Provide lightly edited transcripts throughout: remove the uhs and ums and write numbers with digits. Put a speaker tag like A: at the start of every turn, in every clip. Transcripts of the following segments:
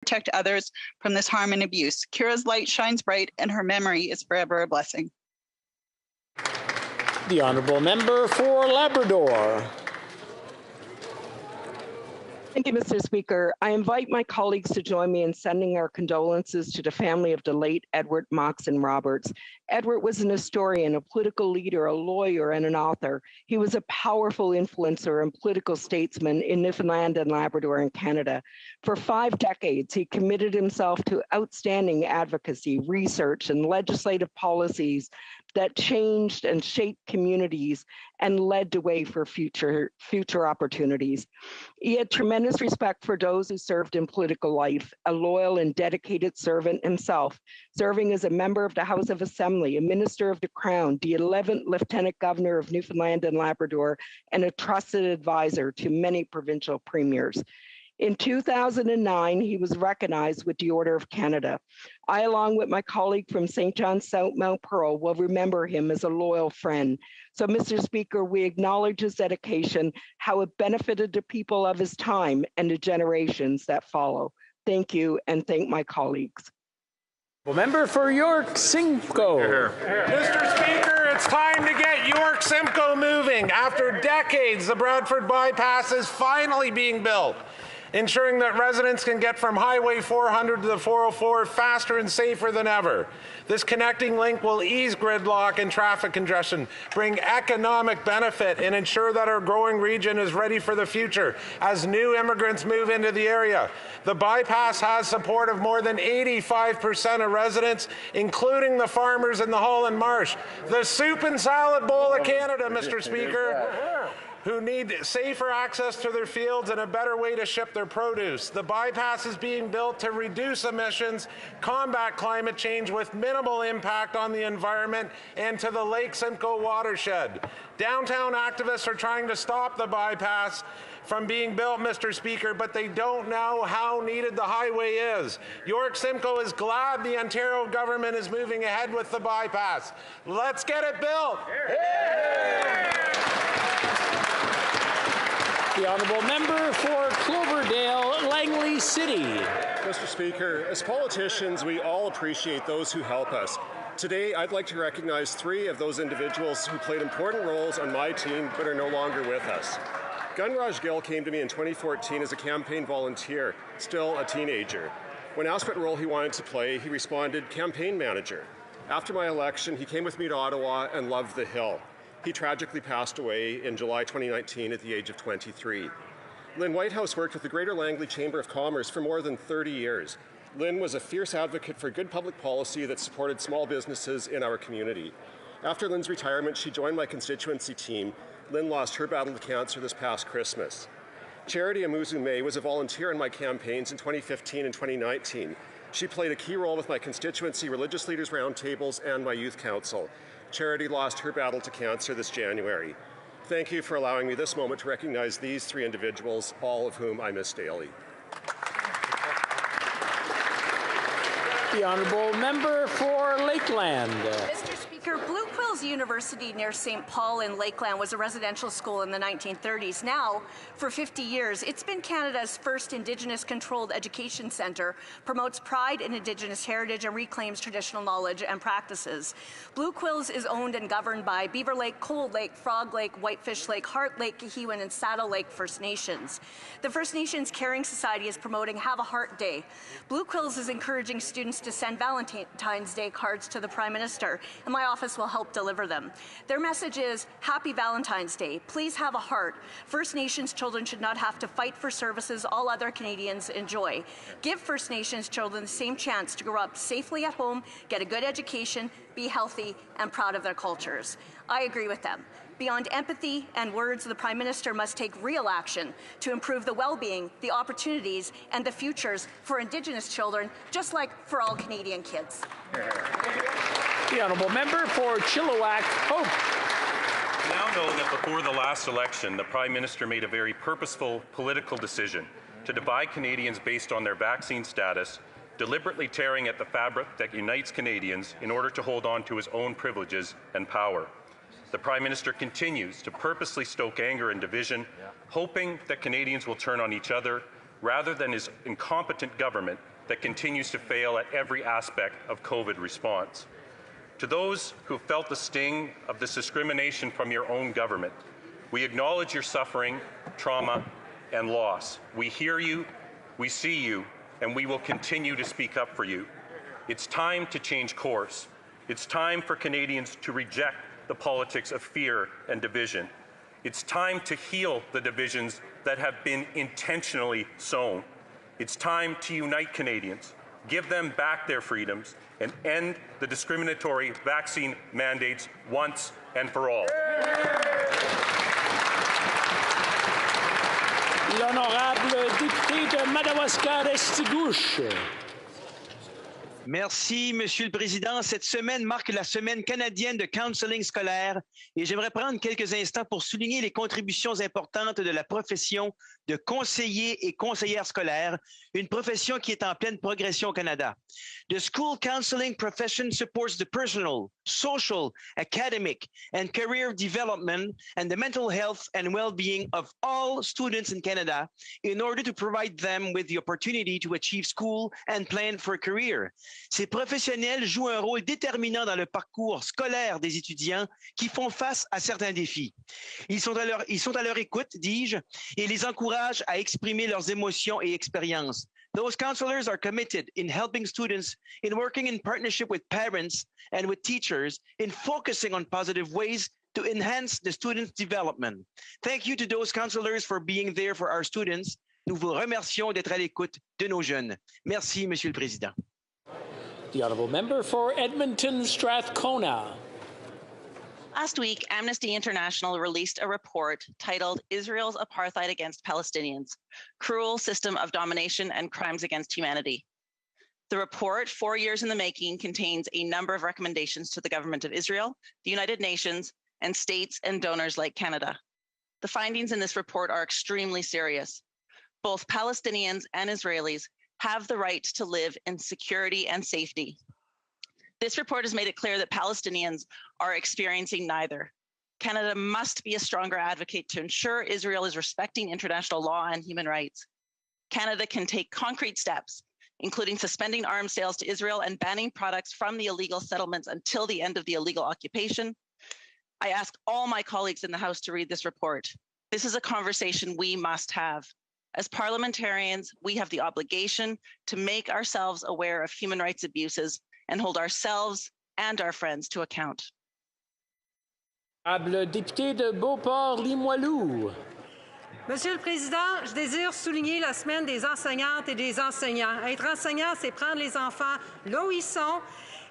A: protect others from this harm and abuse. Kyra's light shines bright and her memory is forever a blessing.
B: The honourable member for Labrador.
C: Thank you, Mr. Speaker. I invite my colleagues to join me in sending our condolences to the family of the late Edward Moxon Roberts. Edward was an historian, a political leader, a lawyer, and an author. He was a powerful influencer and political statesman in Newfoundland and Labrador and Canada. For 5 decades, he committed himself to outstanding advocacy, research, and legislative policies that changed and shaped communities and led the way for future opportunities. He had tremendous respect for those who served in political life, a loyal and dedicated servant himself, serving as a member of the House of Assembly, a minister of the Crown, the 11th Lieutenant Governor of Newfoundland and Labrador, and a trusted advisor to many provincial premiers. In 2009, he was recognized with the Order of Canada. I, along with my colleague from St. John's South Mount Pearl, will remember him as a loyal friend. So, Mr. Speaker, we acknowledge his dedication, how it benefited the people of his time and the generations that follow. Thank you, and thank my colleagues.
B: Well, member for York Simcoe.
D: Mr. Speaker, it's time to get York Simcoe moving. After decades, the Bradford Bypass is finally being built, ensuring that residents can get from Highway 400 to the 404 faster and safer than ever. This connecting link will ease gridlock and traffic congestion, bring economic benefit, and ensure that our growing region is ready for the future as new immigrants move into the area. The bypass has support of more than 85% of residents, including the farmers in the Holland Marsh. The soup and salad bowl of Canada, Mr. Speaker, who need safer access to their fields and a better way to ship their produce. The bypass is being built to reduce emissions, combat climate change with minimal impact on the environment and to the Lake Simcoe watershed. Downtown activists are trying to stop the bypass from being built, Mr. Speaker, but they don't know how needed the highway is. York Simcoe is glad the Ontario government is moving ahead with the bypass. Let's get it built.
B: The honourable member for Cloverdale, Langley City.
E: Mr. Speaker, as politicians, we all appreciate those who help us. Today, I'd like to recognize 3 of those individuals who played important roles on my team but are no longer with us. Gunraj Gill came to me in 2014 as a campaign volunteer, still a teenager. When asked what role he wanted to play, he responded, campaign manager. After my election, he came with me to Ottawa and loved the Hill. He tragically passed away in July 2019 at the age of 23. Lynn Whitehouse worked with the Greater Langley Chamber of Commerce for more than 30 years. Lynn was a fierce advocate for good public policy that supported small businesses in our community. After Lynn's retirement, she joined my constituency team. Lynn lost her battle to cancer this past Christmas. Charity Amuzu-May was a volunteer in my campaigns in 2015 and 2019. She played a key role with my constituency religious leaders roundtables and my youth council. Charity lost her battle to cancer this January. Thank you for allowing me this moment to recognize these 3 individuals, all of whom I miss daily.
B: The honourable member for Lakeland.
F: Mr. Speaker, Blue Quills University near St. Paul in Lakeland was a residential school in the 1930s. Now, for 50 years, it's been Canada's first Indigenous-controlled education centre, promotes pride in Indigenous heritage and reclaims traditional knowledge and practices. Blue Quills is owned and governed by Beaver Lake, Cold Lake, Frog Lake, Whitefish Lake, Heart Lake, Kahiwan, and Saddle Lake First Nations. The First Nations Caring Society is promoting Have a Heart Day. Blue Quills is encouraging students to send Valentine's Day cards to the Prime Minister, and my office will help deliver them. Their message is, Happy Valentine's Day. Please have a heart. First Nations children should not have to fight for services all other Canadians enjoy. Give First Nations children the same chance to grow up safely at home, get a good education, be healthy, and proud of their cultures. I agree with them. Beyond empathy and words, the Prime Minister must take real action to improve the well-being, the opportunities, and the futures for Indigenous children, just like for all Canadian kids.
B: The honourable member for Chilliwack Hope.
G: We now know that before the last election, the Prime Minister made a very purposeful political decision to divide Canadians based on their vaccine status, deliberately tearing at the fabric that unites Canadians in order to hold on to his own privileges and power. The Prime Minister continues to purposely stoke anger and division, hoping that Canadians will turn on each other rather than his incompetent government that continues to fail at every aspect of COVID response. To those who felt the sting of this discrimination from your own government, we acknowledge your suffering, trauma, and loss. We hear you, we see you, and we will continue to speak up for you. It's time to change course. It's time for Canadians to reject the politics of fear and division. It's time to heal the divisions that have been intentionally sown. It's time to unite Canadians, give them back their freedoms, and end the discriminatory vaccine mandates once and for all.
B: L'honorable député de Madawaska-Restigouche.
H: Merci, Monsieur le Président. Cette semaine marque la Semaine canadienne de counseling scolaire et j'aimerais prendre quelques instants pour souligner les contributions importantes de la profession de conseiller et conseillère scolaire, une profession qui est en pleine progression au Canada. The school counseling profession supports the personal, social, academic, and career development and the mental health and well-being of all students in Canada in order to provide them with the opportunity to achieve school and plan for a career. Ces professionnels jouent un rôle déterminant dans le parcours scolaire des étudiants qui font face à certains défis. Ils sont à leur écoute, dis-je, et les encouragent à exprimer leurs émotions et expériences. Those counselors are committed in helping students, in working in partnership with parents and with teachers, in focusing on positive ways to enhance the students' development. Thank you to those counselors for being there for our students. Nous vous remercions d'être à l'écoute de nos jeunes. Merci, Monsieur le Président.
B: The honourable member for Edmonton Strathcona.
I: Last week, Amnesty International released a report titled Israel's Apartheid Against Palestinians, Cruel System of Domination and Crimes Against Humanity. The report, 4 years in the making, contains a number of recommendations to the government of Israel, the United Nations, and states and donors like Canada. The findings in this report are extremely serious. Both Palestinians and Israelis have the right to live in security and safety. This report has made it clear that Palestinians are experiencing neither. Canada must be a stronger advocate to ensure Israel is respecting international law and human rights. Canada can take concrete steps, including suspending arms sales to Israel and banning products from the illegal settlements until the end of the illegal occupation. I ask all my colleagues in the House to read this report. This is a conversation we must have. As parliamentarians, we have the obligation to make ourselves aware of human rights abuses and hold ourselves and our friends to account.
B: Honorable député de Beauport-Limoilou.
J: Monsieur le Président, je désire souligner la semaine des enseignantes et des enseignants. Être enseignant, c'est prendre les enfants là où ils sont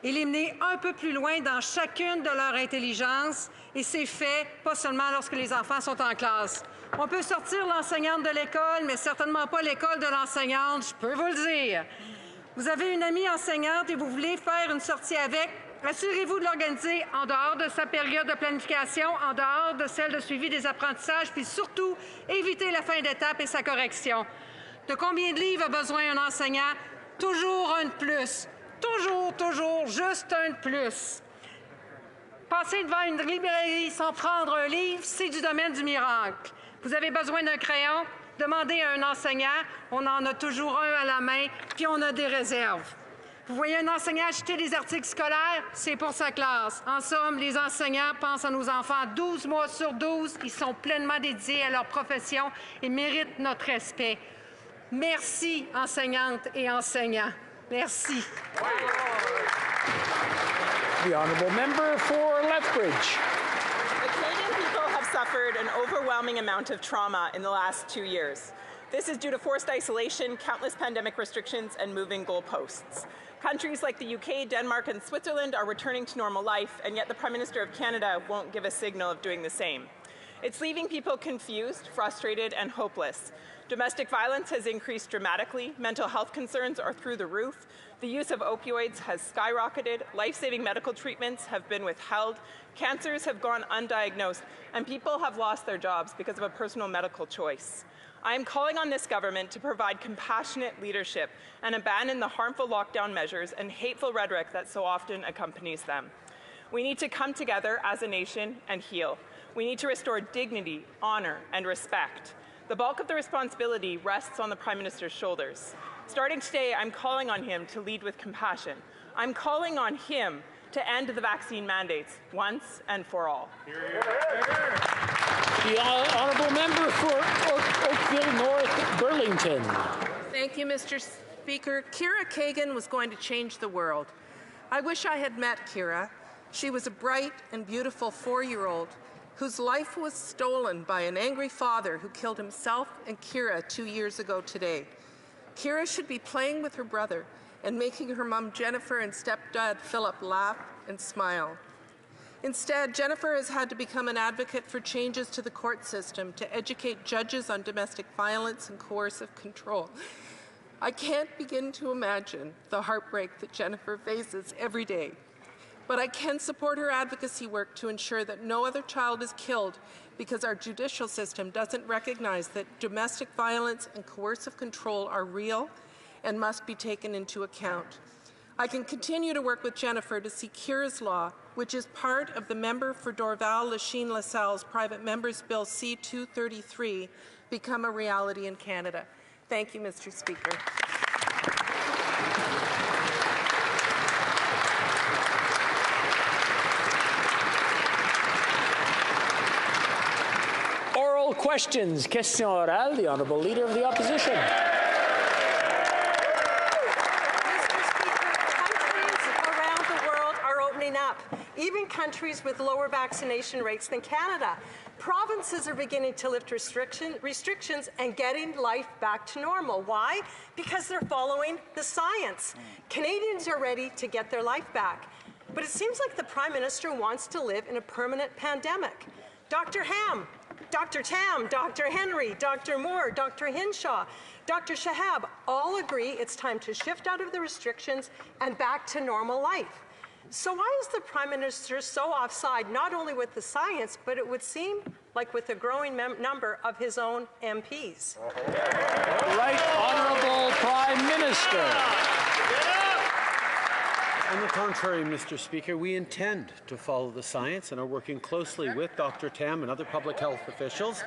J: et les mener un peu plus loin dans chacune de leur intelligence. Et c'est fait pas seulement lorsque les enfants sont en classe. On peut sortir l'enseignante de l'école, mais certainement pas l'école de l'enseignante, je peux vous le dire. Vous avez une amie enseignante et vous voulez faire une sortie avec, assurez-vous de l'organiser en dehors de sa période de planification, en dehors de celle de suivi des apprentissages, puis surtout, évitez la fin d'étape et sa correction. De combien de livres a besoin un enseignant? Toujours un de plus. Toujours, juste un de plus. Passer devant une librairie sans prendre un livre, c'est du domaine du miracle. Vous avez besoin d'un crayon? Demandez à un enseignant, on en a toujours un à la main, puis on a des réserves. Vous voyez un enseignant acheter des articles scolaires, c'est pour sa classe. En somme, les enseignants pensent à nos enfants 12 mois sur 12. Ils sont pleinement dédiés à leur profession et méritent notre respect. Merci, enseignantes et enseignants. Merci.
B: The honourable member for Lethbridge.
K: The Canadian people have suffered an overwhelming amount of trauma in the last 2 years. This is due to forced isolation, countless pandemic restrictions, and moving goalposts. Countries like the UK, Denmark, and Switzerland are returning to normal life, and yet the Prime Minister of Canada won't give a signal of doing the same. It's leaving people confused, frustrated, and hopeless. Domestic violence has increased dramatically, mental health concerns are through the roof, the use of opioids has skyrocketed, life-saving medical treatments have been withheld, cancers have gone undiagnosed, and people have lost their jobs because of a personal medical choice. I am calling on this government to provide compassionate leadership and abandon the harmful lockdown measures and hateful rhetoric that so often accompanies them. We need to come together as a nation and heal. We need to restore dignity, honor, and respect. The bulk of the responsibility rests on the Prime Minister's shoulders. Starting today, I'm calling on him to lead with compassion. I'm calling on him to end the vaccine mandates once and for all.
B: The honourable member for Oakville North Burlington.
L: Thank you, Mr. Speaker. Kyra Kagan was going to change the world. I wish I had met Kyra. She was a bright and beautiful 4-year-old whose life was stolen by an angry father who killed himself and Kyra 2 years ago today. Kyra should be playing with her brother and making her mom Jennifer and stepdad Philip laugh and smile. Instead, Jennifer has had to become an advocate for changes to the court system to educate judges on domestic violence and coercive control. I can't begin to imagine the heartbreak that Jennifer faces every day, but I can support her advocacy work to ensure that no other child is killed because our judicial system doesn't recognize that domestic violence and coercive control are real and must be taken into account. I can continue to work with Jennifer to see Kyra's Law, which is part of the member for Dorval-Lachine-LaSalle's Private Members Bill C-233, become a reality in Canada. Thank you, Mr. Speaker.
B: Oral questions. Question orale. The Honourable Leader of the Opposition.
J: Up. Even countries with lower vaccination rates than Canada. Provinces are beginning to lift restrictions and getting life back to normal. Why? Because they're following the science. Canadians are ready to get their life back. But it seems like the Prime Minister wants to live in a permanent pandemic. Dr. Ham, Dr. Tam, Dr. Henry, Dr. Moore, Dr. Hinshaw, Dr. Shahab all agree it's time to shift out of the restrictions and back to normal life. So why is the Prime Minister so offside, not only with the science, but it would seem like with a growing number of his own MPs?
B: Right Honourable Prime Minister.
M: On the contrary, Mr. Speaker, we intend to follow the science and are working closely with Dr. Tam and other public health officials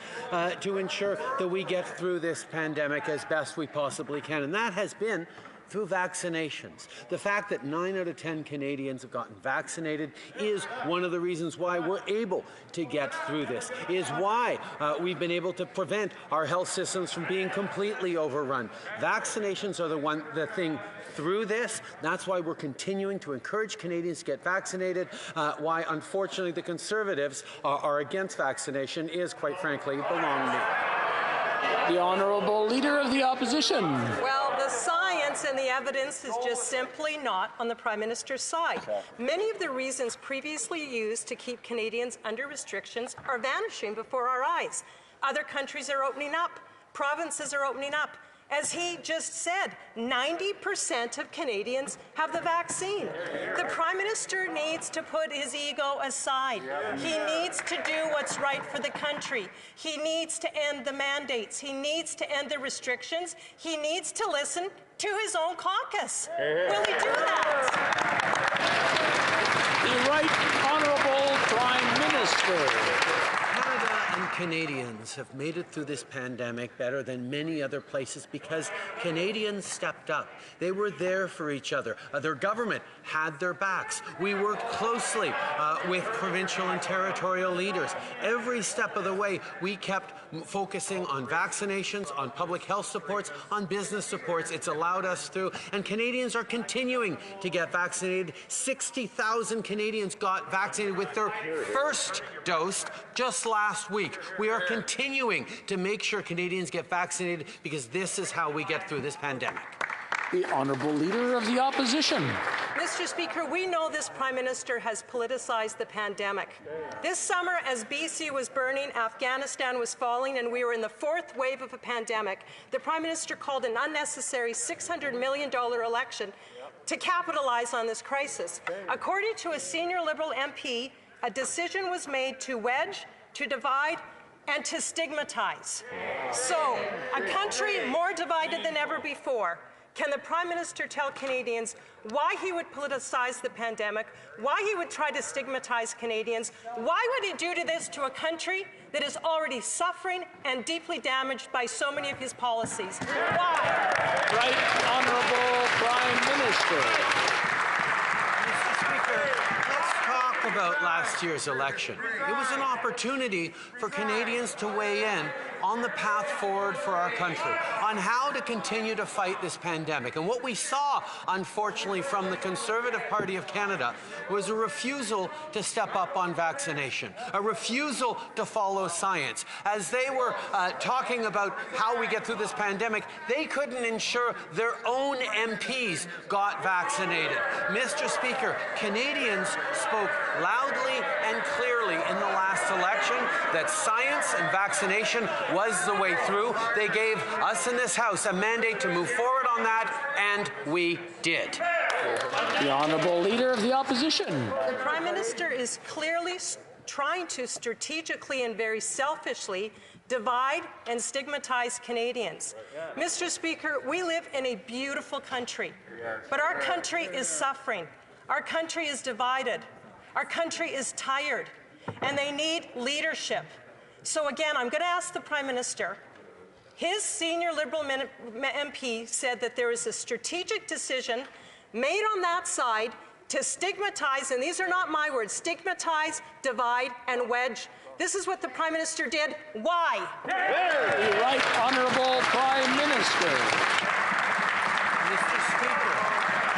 M: to ensure that we get through this pandemic as best we possibly can. And that has been through vaccinations. The fact that 9 out of 10 Canadians have gotten vaccinated is one of the reasons why we're able to get through this, is why we've been able to prevent our health systems from being completely overrun. Vaccinations are the thing through this. That's why we're continuing to encourage Canadians to get vaccinated. Why, unfortunately, the Conservatives are against vaccination is, quite frankly, beyond me.
B: The Honourable Leader of the Opposition.
J: Well, the science and the evidence is just simply not on the Prime Minister's side. Many of the reasons previously used to keep Canadians under restrictions are vanishing before our eyes. Other countries are opening up. Provinces are opening up. As he just said, 90% of Canadians have the vaccine. The Prime Minister needs to put his ego aside. He needs to do what's right for the country. He needs to end the mandates. He needs to end the restrictions. He needs to listen to his own caucus. Will he do that?
B: The Right Honourable Prime Minister.
M: Canadians have made it through this pandemic better than many other places because Canadians stepped up. They were there for each other. Their government had their backs. We worked closely with provincial and territorial leaders. Every step of the way, we kept focusing on vaccinations, on public health supports, on business supports. It's allowed us through, and Canadians are continuing to get vaccinated. 60,000 Canadians got vaccinated with their first dose just last week. We are continuing to make sure Canadians get vaccinated because this is how we get through this pandemic.
B: The Honourable Leader of the Opposition.
J: Mr. Speaker, we know this Prime Minister has politicized the pandemic. This summer, as BC was burning, Afghanistan was falling, and we were in the 4th wave of a pandemic, the Prime Minister called an unnecessary $600 million election to capitalize on this crisis. According to a senior Liberal MP, a decision was made to wedge, to divide, and to stigmatize. So, a country more divided than ever before, Can the Prime Minister tell Canadians why he would politicize the pandemic, why he would try to stigmatize Canadians, why would he do this to a country that is already suffering and deeply damaged by so many of his policies? Why?
B: Right Honourable Prime Minister.
M: Mr. Speaker, let's talk about last year's election. It was an opportunity for Canadians to weigh in on the path forward for our country, on how to continue to fight this pandemic. And what we saw, unfortunately, from the Conservative Party of Canada was a refusal to step up on vaccination, a refusal to follow science. As they were talking about how we get through this pandemic, they couldn't ensure their own MPs got vaccinated. Mr. Speaker, Canadians spoke loudly and clearly in the last election that science and vaccination was the way through. They gave us in this House a mandate to move forward on that, and we did.
B: The Honourable Leader of the Opposition.
J: The Prime Minister is clearly trying to strategically and very selfishly divide and stigmatize Canadians. Mr. Speaker, we live in a beautiful country, but our country is suffering. Our country is divided. Our country is tired, and they need leadership. So again, I'm going to ask the Prime Minister. His senior Liberal MP said that there is a strategic decision made on that side to stigmatize, and these are not my words, stigmatize, divide, and wedge. This is what the Prime Minister did. Why?
B: The Right Honourable Prime Minister.
M: Mr. Speaker,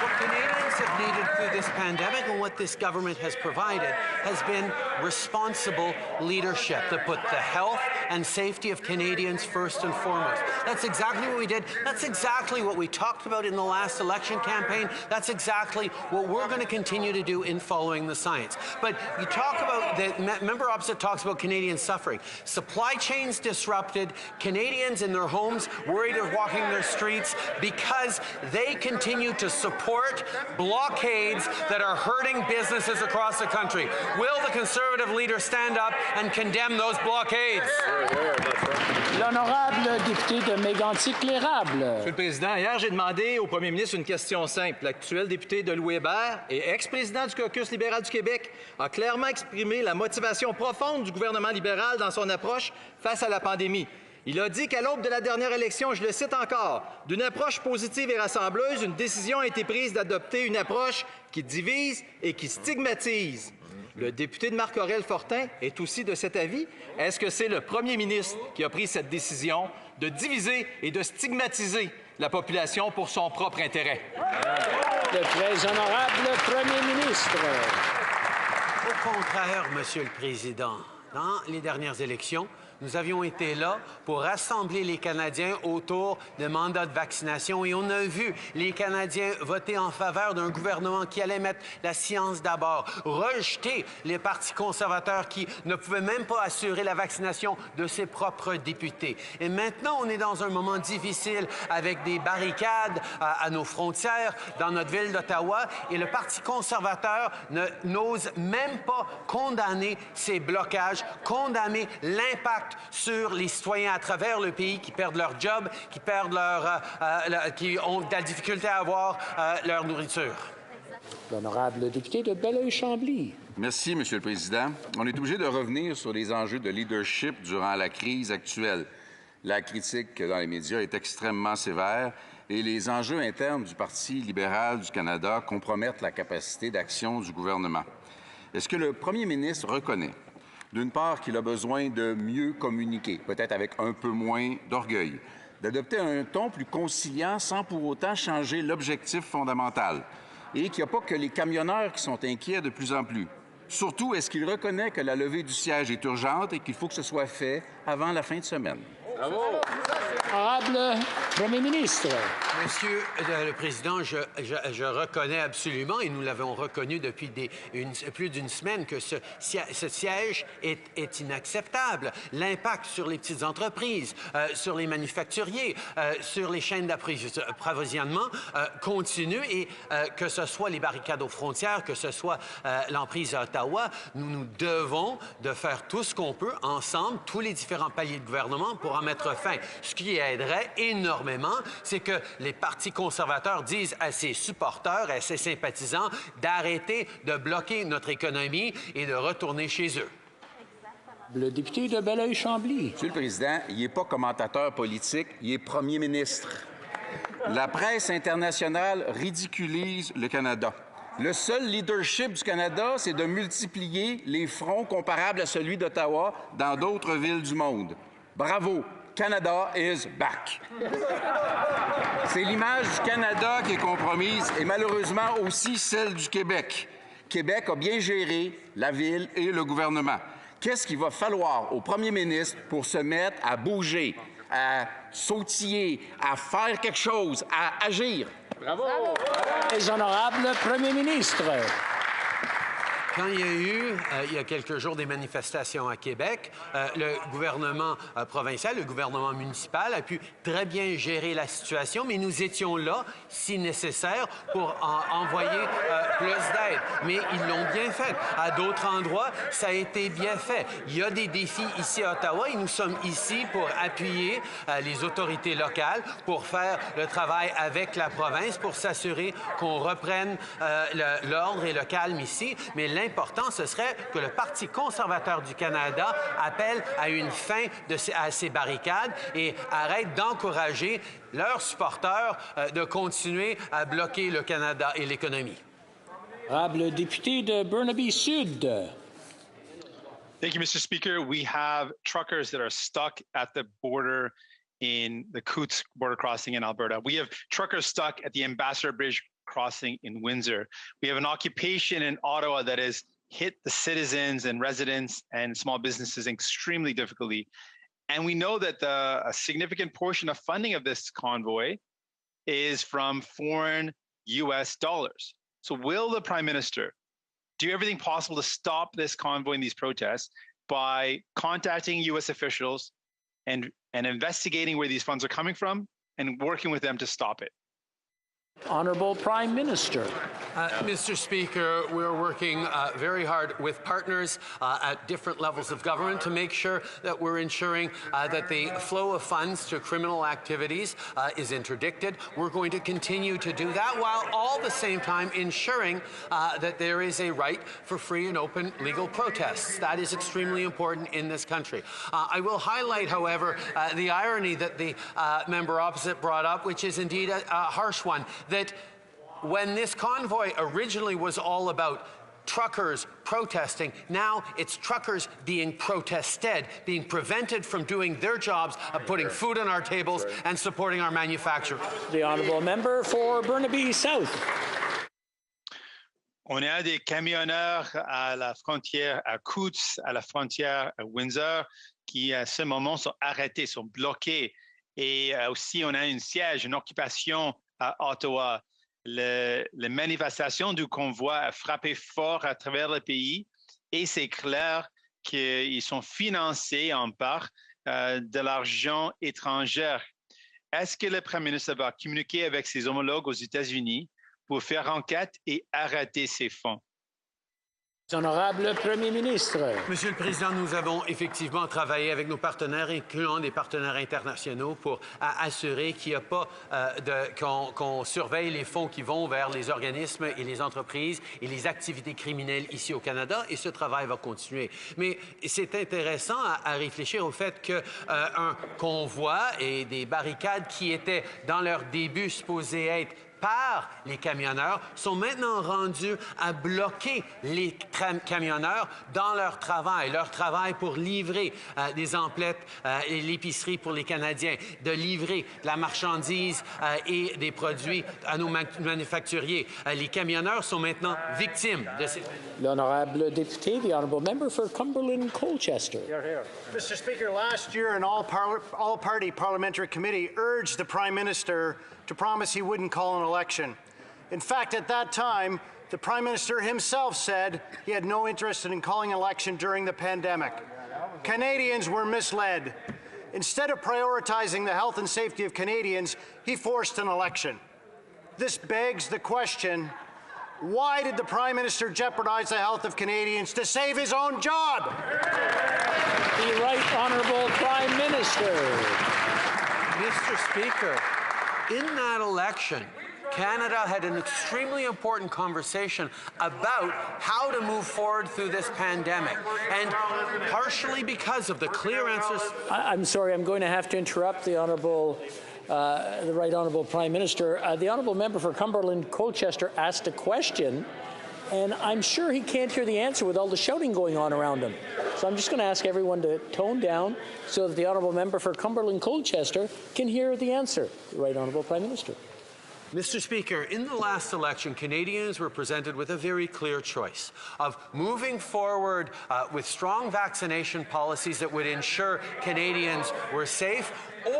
M: what Canadians have needed through this pandemic and what this government has provided has been responsible leadership that put the health and safety of Canadians first and foremost. That's exactly what we did. That's exactly what we talked about in the last election campaign. That's exactly what we're going to continue to do in following the science. But you talk about, the member opposite talks about Canadians suffering. Supply chains disrupted, Canadians in their homes worried of walking their streets because they continue to support blockades that are hurting businesses across the country. Will the Conservative leader stand up and condemn those blockades?
B: L'honorable député de Mégantic-L'Érable.
N: Monsieur le Président, hier, j'ai demandé au Premier ministre une question simple. L'actuel député de Louis-Hébert et ex-président du caucus libéral du Québec a clairement exprimé la motivation profonde du gouvernement libéral dans son approche face à la pandémie. Il a dit qu'à l'aube de la dernière élection, je le cite encore, d'une approche positive et rassembleuse, une décision a été prise d'adopter une approche qui divise et qui stigmatise. Le député de Marc-Aurèle Fortin est aussi de cet avis. Est-ce que c'est le premier ministre qui a pris cette décision de diviser et de stigmatiser la population pour son propre intérêt?
B: Le très honorable Premier ministre.
M: Au contraire, Monsieur le Président, dans les dernières élections, nous avions été là pour rassembler les Canadiens autour de mandats de vaccination et on a vu les Canadiens voter en faveur d'un gouvernement qui allait mettre la science d'abord, rejeter les partis conservateurs qui ne pouvaient même pas assurer la vaccination de ses propres députés. Et maintenant, on est dans un moment difficile avec des barricades à nos frontières dans notre ville d'Ottawa et le Parti conservateur n'ose même pas condamner ces blocages, condamner l'impact sur les citoyens à travers le pays qui perdent leur job, qui perdent qui ont de la difficulté à avoir leur nourriture.
B: L'honorable député de Belleuil-Chambly.
O: Merci, Monsieur le Président. On est obligé de revenir sur les enjeux de leadership durant la crise actuelle. La critique dans les médias est extrêmement sévère et les enjeux internes du Parti libéral du Canada compromettent la capacité d'action du gouvernement. Est-ce que le Premier ministre reconnaît d'une part, qu'il a besoin de mieux communiquer, peut-être avec un peu moins d'orgueil, d'adopter un ton plus conciliant sans pour autant changer l'objectif fondamental, et qu'il n'y a pas que les camionneurs qui sont inquiets de plus en plus. Surtout, est-ce qu'il reconnaît que la levée du siège est urgente et qu'il faut que ce soit fait avant la fin de semaine?
B: Bravo! Honorable Premier ministre.
M: Monsieur le Président, je reconnais absolument, et nous l'avons reconnu depuis plus d'une semaine, que ce siège est inacceptable. L'impact sur les petites entreprises, sur les manufacturiers, sur les chaînes d'approvisionnement continue et que ce soit les barricades aux frontières, que ce soit l'emprise à Ottawa, nous devons de faire tout ce qu'on peut ensemble, tous les différents paliers de gouvernement, pour mettre fin. Ce qui aiderait énormément, c'est que les partis conservateurs disent à ses supporters, à ses sympathisants, d'arrêter de bloquer notre économie et de retourner chez eux.
B: Le député de Belleuil-Chambly.
O: Monsieur le Président, il n'est pas commentateur politique, il est premier ministre. La presse internationale ridiculise le Canada. Le seul leadership du Canada, c'est de multiplier les fronts comparables à celui d'Ottawa dans d'autres villes du monde. Bravo! Canada is back. C'est l'image du Canada qui est compromise et malheureusement aussi celle du Québec. Québec a bien géré la ville et le gouvernement. Qu'est-ce qu'il va falloir au premier ministre pour se mettre à bouger, à sautiller, à faire quelque chose, à agir?
B: Bravo! Les honorables premiers ministres.
M: Quand il y a eu, il y a quelques jours, des manifestations à Québec, le gouvernement provincial, le gouvernement municipal a pu très bien gérer la situation, mais nous étions là, si nécessaire, pour envoyer plus d'aide. Mais ils l'ont bien fait. À d'autres endroits, ça a été bien fait. Il y a des défis ici à Ottawa et nous sommes ici pour appuyer les autorités locales, pour faire le travail avec la province, pour s'assurer qu'on reprenne l'ordre et le calme ici. Mais l'important, ce serait que le Parti conservateur du Canada appelle à une fin à ces barricades et arrête d'encourager leurs supporters de continuer à bloquer le Canada et l'économie.
B: Le député de Burnaby Sud.
P: Thank you, Mr. Speaker. We have truckers that are stuck at the border in the Coutts border crossing in Alberta. We have truckers stuck at the Ambassador Bridge crossing in Windsor. We have an occupation in Ottawa that has hit the citizens and residents and small businesses extremely difficultly. And we know that a significant portion of funding of this convoy is from foreign U.S. dollars. So will the Prime Minister do everything possible to stop this convoy and these protests by contacting U.S. officials and investigating where these funds are coming from and working with them to stop it?
B: Honorable Prime Minister.
M: Mr. Speaker, we're working very hard with partners at different levels of government to make sure that we're ensuring that the flow of funds to criminal activities is interdicted. We're going to continue to do that while all the same time ensuring that there is a right for free and open legal protests. That is extremely important in this country. I will highlight, however, the irony that the member opposite brought up, which is indeed a harsh one, that when this convoy originally was all about truckers protesting, now it's truckers being protested, being prevented from doing their jobs of putting food on our tables and supporting our manufacturers.
B: The honourable member for Burnaby South.
P: On a des camionneurs à la frontière à Coutts, à la frontière à Windsor, qui à ce moment sont arrêtés, sont bloqués. Et aussi, on a un siège, une occupation à Ottawa. Les manifestations du convoi a frappé fort à travers le pays et c'est clair qu'ils sont financés en part de l'argent étranger. Est-ce que le Premier ministre va communiquer avec ses homologues aux États-Unis pour faire enquête et arrêter ces fonds?
B: Honorable Premier ministre.
M: Monsieur le Président, nous avons effectivement travaillé avec nos partenaires, incluant des partenaires internationaux, pour assurer qu'il n'y a pas qu'on surveille les fonds qui vont vers les organismes et les entreprises et les activités criminelles ici au Canada, et ce travail va continuer. Mais c'est intéressant à réfléchir au fait qu'un convoi et des barricades qui étaient dans leur début supposées être par les camionneurs sont maintenant rendus à bloquer les camionneurs dans leur travail pour livrer des emplettes et l'épicerie pour les Canadiens, de livrer de la marchandise et des produits à nos manufacturiers. Les camionneurs sont maintenant victimes de ces...
B: L'honorable député, the honourable member for Cumberland-Colchester.
Q: Mr. Speaker, last year an all-party parliamentary committee urged the Prime Minister to promise he wouldn't call an election. In fact, at that time, the Prime Minister himself said he had no interest in calling an election during the pandemic. Canadians were misled. Instead of prioritizing the health and safety of Canadians, he forced an election. This begs the question, Why did the Prime Minister jeopardize the health of Canadians to save his own job?
B: The Right Honourable Prime Minister.
M: Mr. Speaker, in that election, Canada had an extremely important conversation about how to move forward through this pandemic. And partially because of the clear answers...
B: I'm sorry, I'm going to have to interrupt the Honourable, the Right Honourable Prime Minister. The Honourable Member for Cumberland Colchester asked a question, and I'm sure he can't hear the answer with all the shouting going on around him. So I'm just going to ask everyone to tone down so that the Honourable Member for Cumberland Colchester can hear the answer. The Right Honourable Prime Minister.
M: Mr. Speaker, in the last election, Canadians were presented with a very clear choice of moving forward with strong vaccination policies that would ensure Canadians were safe,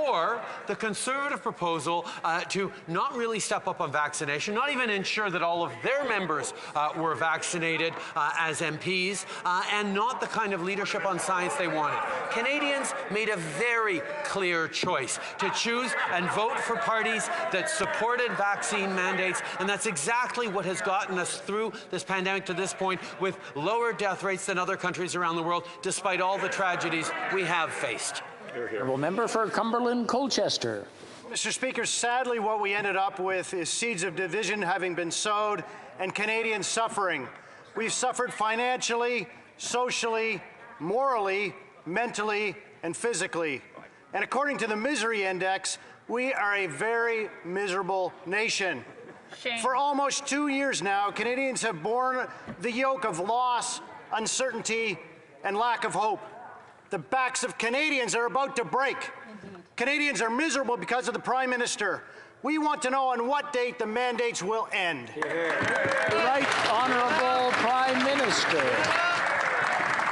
M: or the Conservative proposal to not really step up on vaccination, not even ensure that all of their members were vaccinated as MPs, and not the kind of leadership on science they wanted. Canadians made a very clear choice to choose and vote for parties that supported vaccine mandates, and that's exactly what has gotten us through this pandemic to this point, with lower death rates than other countries around the world, despite all the tragedies we have faced.
B: Honourable Member for Cumberland Colchester.
Q: Mr. Speaker, sadly what we ended up with is seeds of division having been sowed and Canadians suffering. We've suffered financially, socially, morally, mentally, and physically. And according to the Misery Index, we are a very miserable nation.
R: Shame.
Q: For almost 2 years now, Canadians have borne the yoke of loss, uncertainty, and lack of hope. The backs of Canadians are about to break. Canadians are miserable because of the Prime Minister. We want to know on what date the mandates will end.
B: The Right Honourable Prime Minister.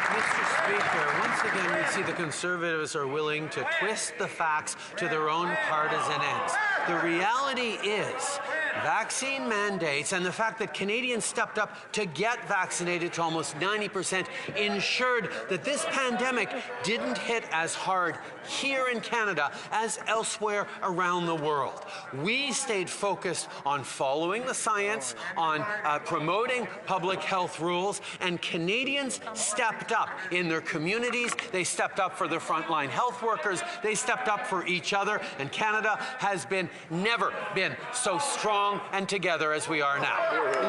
M: Mr. Speaker, once again we see the Conservatives are willing to twist the facts to their own partisan ends. The reality is vaccine mandates and the fact that Canadians stepped up to get vaccinated to almost 90% ensured that this pandemic didn't hit as hard here in Canada as elsewhere around the world. We stayed focused on following the science, on promoting public health rules, and Canadians stepped up in their communities. They stepped up for their frontline health workers. They stepped up for each other, and Canada has never been so strong and together as we are now.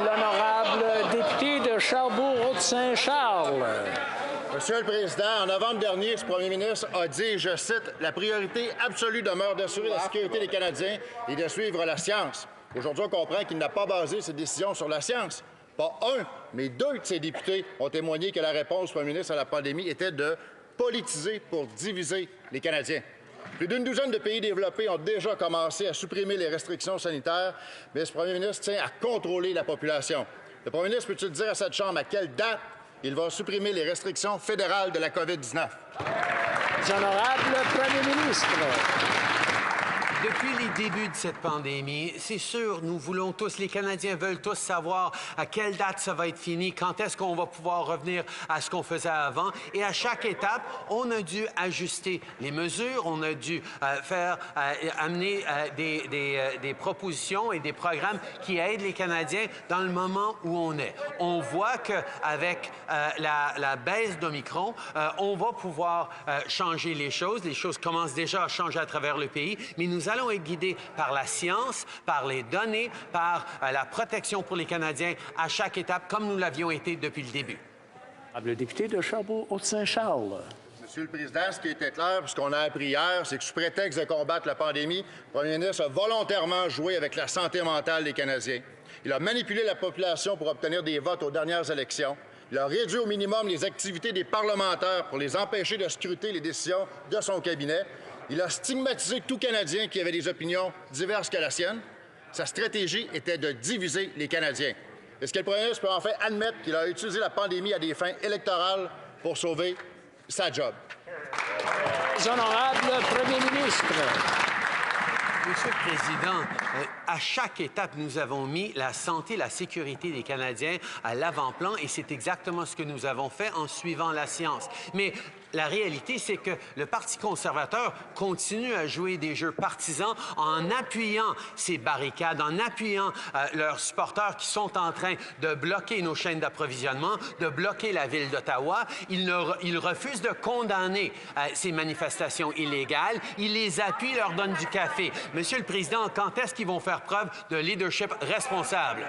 B: L'honorable député de Charbot-Haute-Saint-Charles.
S: Monsieur le Président, en novembre dernier, ce premier ministre a dit, je cite, « La priorité absolue demeure d'assurer la sécurité des Canadiens et de suivre la science. » Aujourd'hui, on comprend qu'il n'a pas basé ses décisions sur la science. Pas un, mais deux de ses députés ont témoigné que la réponse du premier ministre à la pandémie était de politiser pour diviser les Canadiens. Plus d'une douzaine de pays développés ont déjà commencé à supprimer les restrictions sanitaires, mais ce premier ministre tient à contrôler la population. Le premier ministre peut-il dire à cette Chambre à quelle date il va supprimer les restrictions fédérales de la COVID-19?
B: Honorable Premier ministre.
M: Depuis les débuts de cette pandémie, c'est sûr, nous voulons tous, les Canadiens veulent tous savoir à quelle date ça va être fini, quand est-ce qu'on va pouvoir revenir à ce qu'on faisait avant. Et à chaque étape, on a dû ajuster les mesures, on a dû amener des propositions et des programmes qui aident les Canadiens dans le moment où on est. On voit qu'avec la baisse d'Omicron, on va pouvoir changer les choses. Les choses commencent déjà à changer à travers le pays, mais nous allons être guidés par la science, par les données, par la protection pour les Canadiens à chaque étape, comme nous l'avions été depuis le début.
B: Le député de Charbot-Haute-Saint-Charles.
S: Monsieur le Président, ce qui était clair, ce qu'on a appris hier, c'est que sous prétexte de combattre la pandémie, le premier ministre a volontairement joué avec la santé mentale des Canadiens. Il a manipulé la population pour obtenir des votes aux dernières élections. Il a réduit au minimum les activités des parlementaires pour les empêcher de scruter les décisions de son cabinet. Il a stigmatisé tout Canadien qui avait des opinions diverses que la sienne. Sa stratégie était de diviser les Canadiens. Est-ce que le premier ministre peut enfin admettre qu'il a utilisé la pandémie à des fins électorales pour sauver sa job?
B: Honorable Premier ministre.
M: Monsieur le Président, À chaque étape, nous avons mis la santé, la sécurité des Canadiens à l'avant-plan et c'est exactement ce que nous avons fait en suivant la science. Mais la réalité, c'est que le Parti conservateur continue à jouer des jeux partisans en appuyant ces barricades, en appuyant leurs supporters qui sont en train de bloquer nos chaînes d'approvisionnement, de bloquer la ville d'Ottawa. Ils refusent de condamner ces manifestations illégales. Ils les appuient, leur donnent du café. Monsieur le Président, quand est-ce qu'ils vont faire preuve de leadership responsable?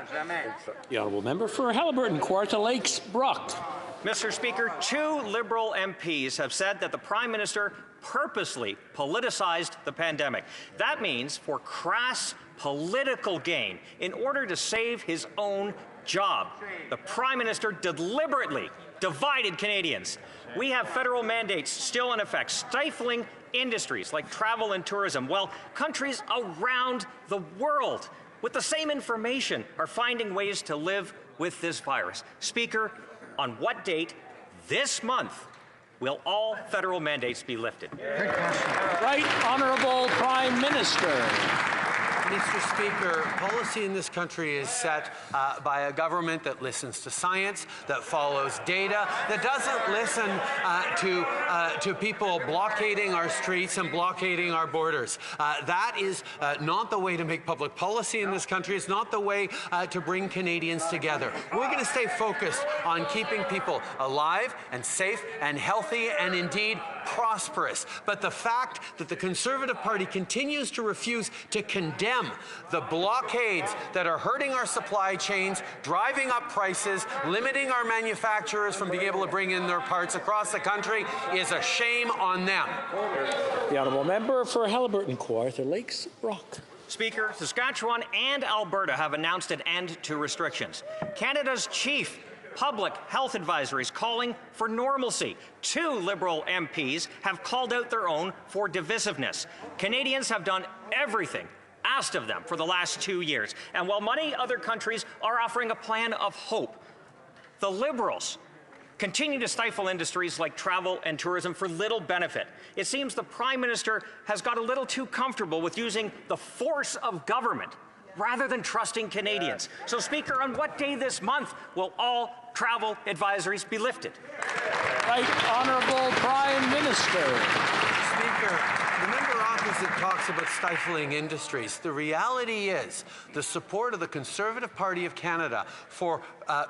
B: The honourable member for Haliburton, Kawartha Lakes, Brock.
R: Mr. Speaker, 2 Liberal MPs have said that the Prime Minister purposely politicized the pandemic. That means for crass political gain, in order to save his own job, the Prime Minister deliberately divided Canadians. We have federal mandates still in effect, stifling industries like travel and tourism, while countries around the world with the same information are finding ways to live with this virus. Speaker, on what date this month will all federal mandates be lifted?
B: Right Honourable Prime Minister.
M: Mr. Speaker, policy in this country is set by a government that listens to science, that follows data, that doesn't listen to people blockading our streets and blockading our borders. That is not the way to make public policy in this country. It's not the way to bring Canadians together. We're going to stay focused on keeping people alive and safe and healthy and indeed prosperous. But the fact that the Conservative Party continues to refuse to condemn the blockades that are hurting our supply chains, driving up prices, limiting our manufacturers from being able to bring in their parts across the country is a shame on them.
B: The honourable member for Haliburton, Kawartha Lakes, Rock.
R: Speaker, Saskatchewan and Alberta have announced an end to restrictions. Canada's chief public health advisories calling for normalcy. 2 Liberal MPs have called out their own for divisiveness. Canadians have done everything asked of them for the last 2 years. And while many other countries are offering a plan of hope, the Liberals continue to stifle industries like travel and tourism for little benefit. It seems the Prime Minister has got a little too comfortable with using the force of government rather than trusting Canadians. So, Speaker, on what day this month will all travel advisories be lifted?
B: Right Honourable Prime Minister.
M: Speaker, the member opposite talks about stifling industries. The reality is the support of the Conservative Party of Canada for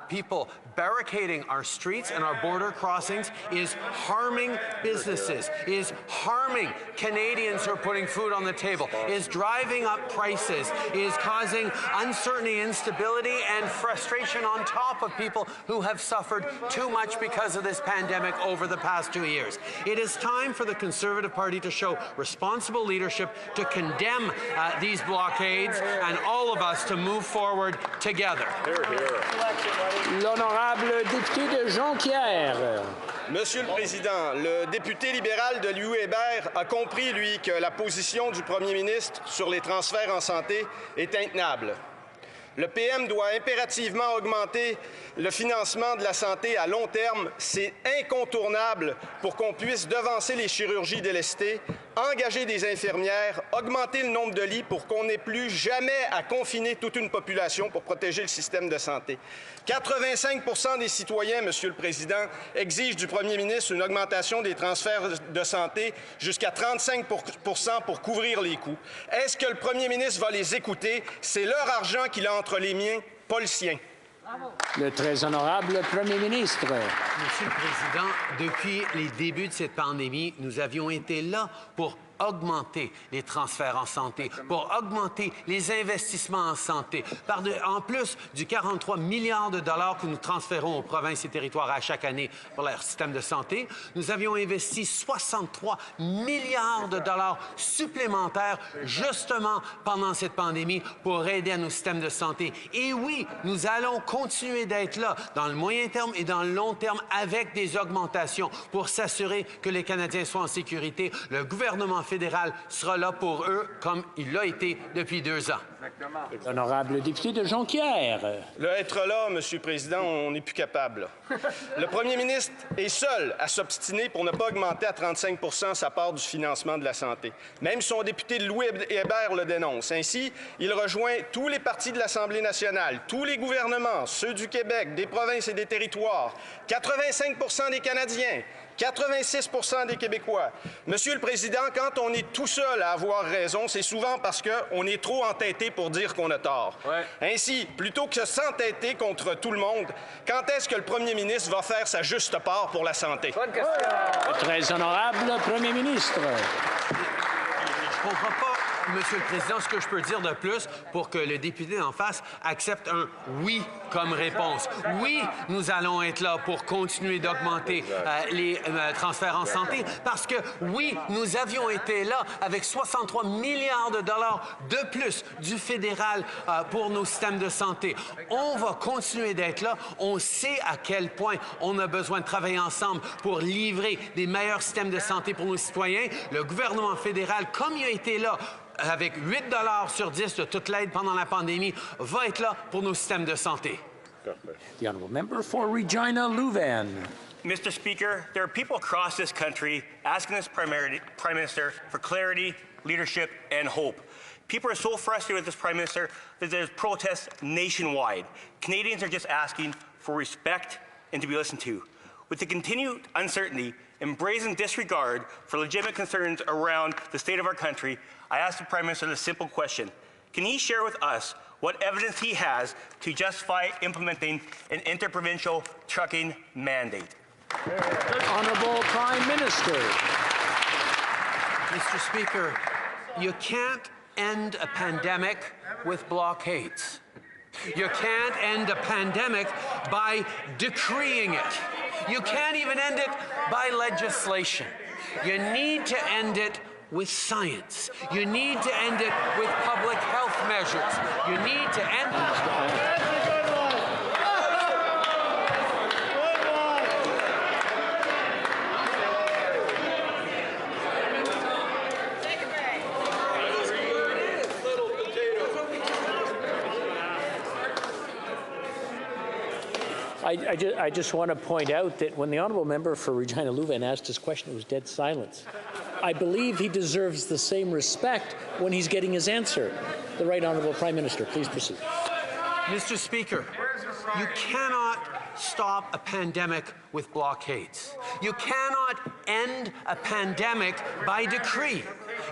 M: people barricading our streets and our border crossings is harming businesses, is harming Canadians who are putting food on the table, is driving up prices, is causing uncertainty, instability, and frustration on top of people who have suffered too much because of this pandemic over the past 2 years. It is time for the Conservative Party to show responsible leadership, to condemn these blockades, and all of us to move forward together.
B: L'honorable député de Jonquière.
T: Monsieur le Président, le député libéral de l'U a compris, lui, que la position du Premier ministre sur les transferts en santé est intenable. Le PM doit impérativement augmenter le financement de la santé à long terme. C'est incontournable pour qu'on puisse devancer les chirurgies délestées, engager des infirmières, augmenter le nombre de lits pour qu'on n'ait plus jamais à confiner toute une population pour protéger le système de santé. 85% des citoyens, Monsieur le Président, exigent du Premier ministre une augmentation des transferts de santé jusqu'à 35% pour couvrir les coûts. Est-ce que le Premier ministre va les écouter? C'est leur argent qu'il a entre les miens, pas le sien.
B: Le très honorable Premier ministre.
M: Monsieur le Président, depuis les débuts de cette pandémie, nous avions été là pour augmenter les transferts en santé, pour augmenter les investissements en santé. En plus du 43 milliards de dollars que nous transférons aux provinces et territoires à chaque année pour leur système de santé, nous avions investi 63 milliards de dollars supplémentaires justement pendant cette pandémie pour aider à nos systèmes de santé. Et oui, nous allons continuer d'être là dans le moyen terme et dans le long terme avec des augmentations pour s'assurer que les Canadiens soient en sécurité. Le gouvernement fédéral sera là pour eux comme il l'a été depuis 2 ans.
B: L'honorable député de Jonquière.
T: Être là, Monsieur le Président, on n'est plus capable. Le premier ministre est seul à s'obstiner pour ne pas augmenter à 35 % sa part du financement de la santé. Même son député Louis Hébert le dénonce. Ainsi, il rejoint tous les partis de l'Assemblée nationale, tous les gouvernements, ceux du Québec, des provinces et des territoires, 85 % des Canadiens, 86 % des Québécois. Monsieur le Président, quand on est tout seul à avoir raison, c'est souvent parce qu'on est trop entêté pour dire qu'on a tort. Ouais. Ainsi, plutôt que s'entêter contre tout le monde, quand est-ce que le premier ministre va faire sa juste part pour la santé?
B: Bonne question. Très honorable Premier ministre.
M: Je comprends pas, Monsieur le Président, ce que je peux dire de plus pour que le député en face accepte un oui comme réponse. Oui, nous allons être là pour continuer d'augmenter les transferts en santé parce que oui, nous avions été là avec 63 milliards de dollars de plus du fédéral pour nos systèmes de santé. On va continuer d'être là. On sait à quel point on a besoin de travailler ensemble pour livrer des meilleurs systèmes de santé pour nos citoyens. Le gouvernement fédéral, comme il a été là avec 8 $ sur 10 de toute l'aide pendant la pandémie, va être là pour nos systèmes de santé.
B: The honourable member for Regina Louvain.
U: Mr. Speaker, there are people across this country asking this Prime Minister for clarity, leadership, and hope. People are so frustrated with this Prime Minister that there's protests nationwide. Canadians are just asking for respect and to be listened to. With the continued uncertainty and brazen disregard for legitimate concerns around the state of our country, I asked the Prime Minister the simple question: can he share with us what evidence he has to justify implementing an interprovincial trucking mandate?
B: Honourable Prime Minister.
M: Mr. Speaker, you can't end a pandemic with blockades. You can't end a pandemic by decreeing it. You can't even end it by legislation. You need to end it with science. You need to end it with public health measures. You need to end
B: I just want to point out that when the honourable member for Regina Louvain asked his question, it was dead silence. I believe he deserves the same respect when he's getting his answer. The Right Honourable Prime Minister, please proceed.
M: Mr. Speaker, you cannot stop a pandemic with blockades. You cannot end a pandemic by decree.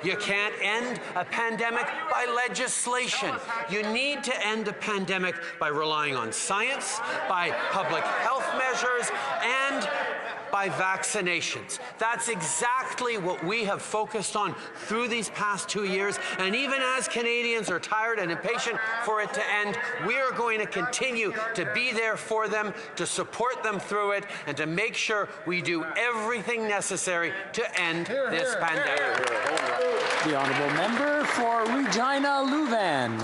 M: You can't end a pandemic by legislation. You need to end a pandemic by relying on science, by public health measures, and by vaccinations. That's exactly what we have focused on through these past 2 years. And even as Canadians are tired and impatient for it to end, we are going to continue to be there for them, to support them through it, and to make sure we do everything necessary to end this pandemic.
B: The honourable member for Regina Louvain.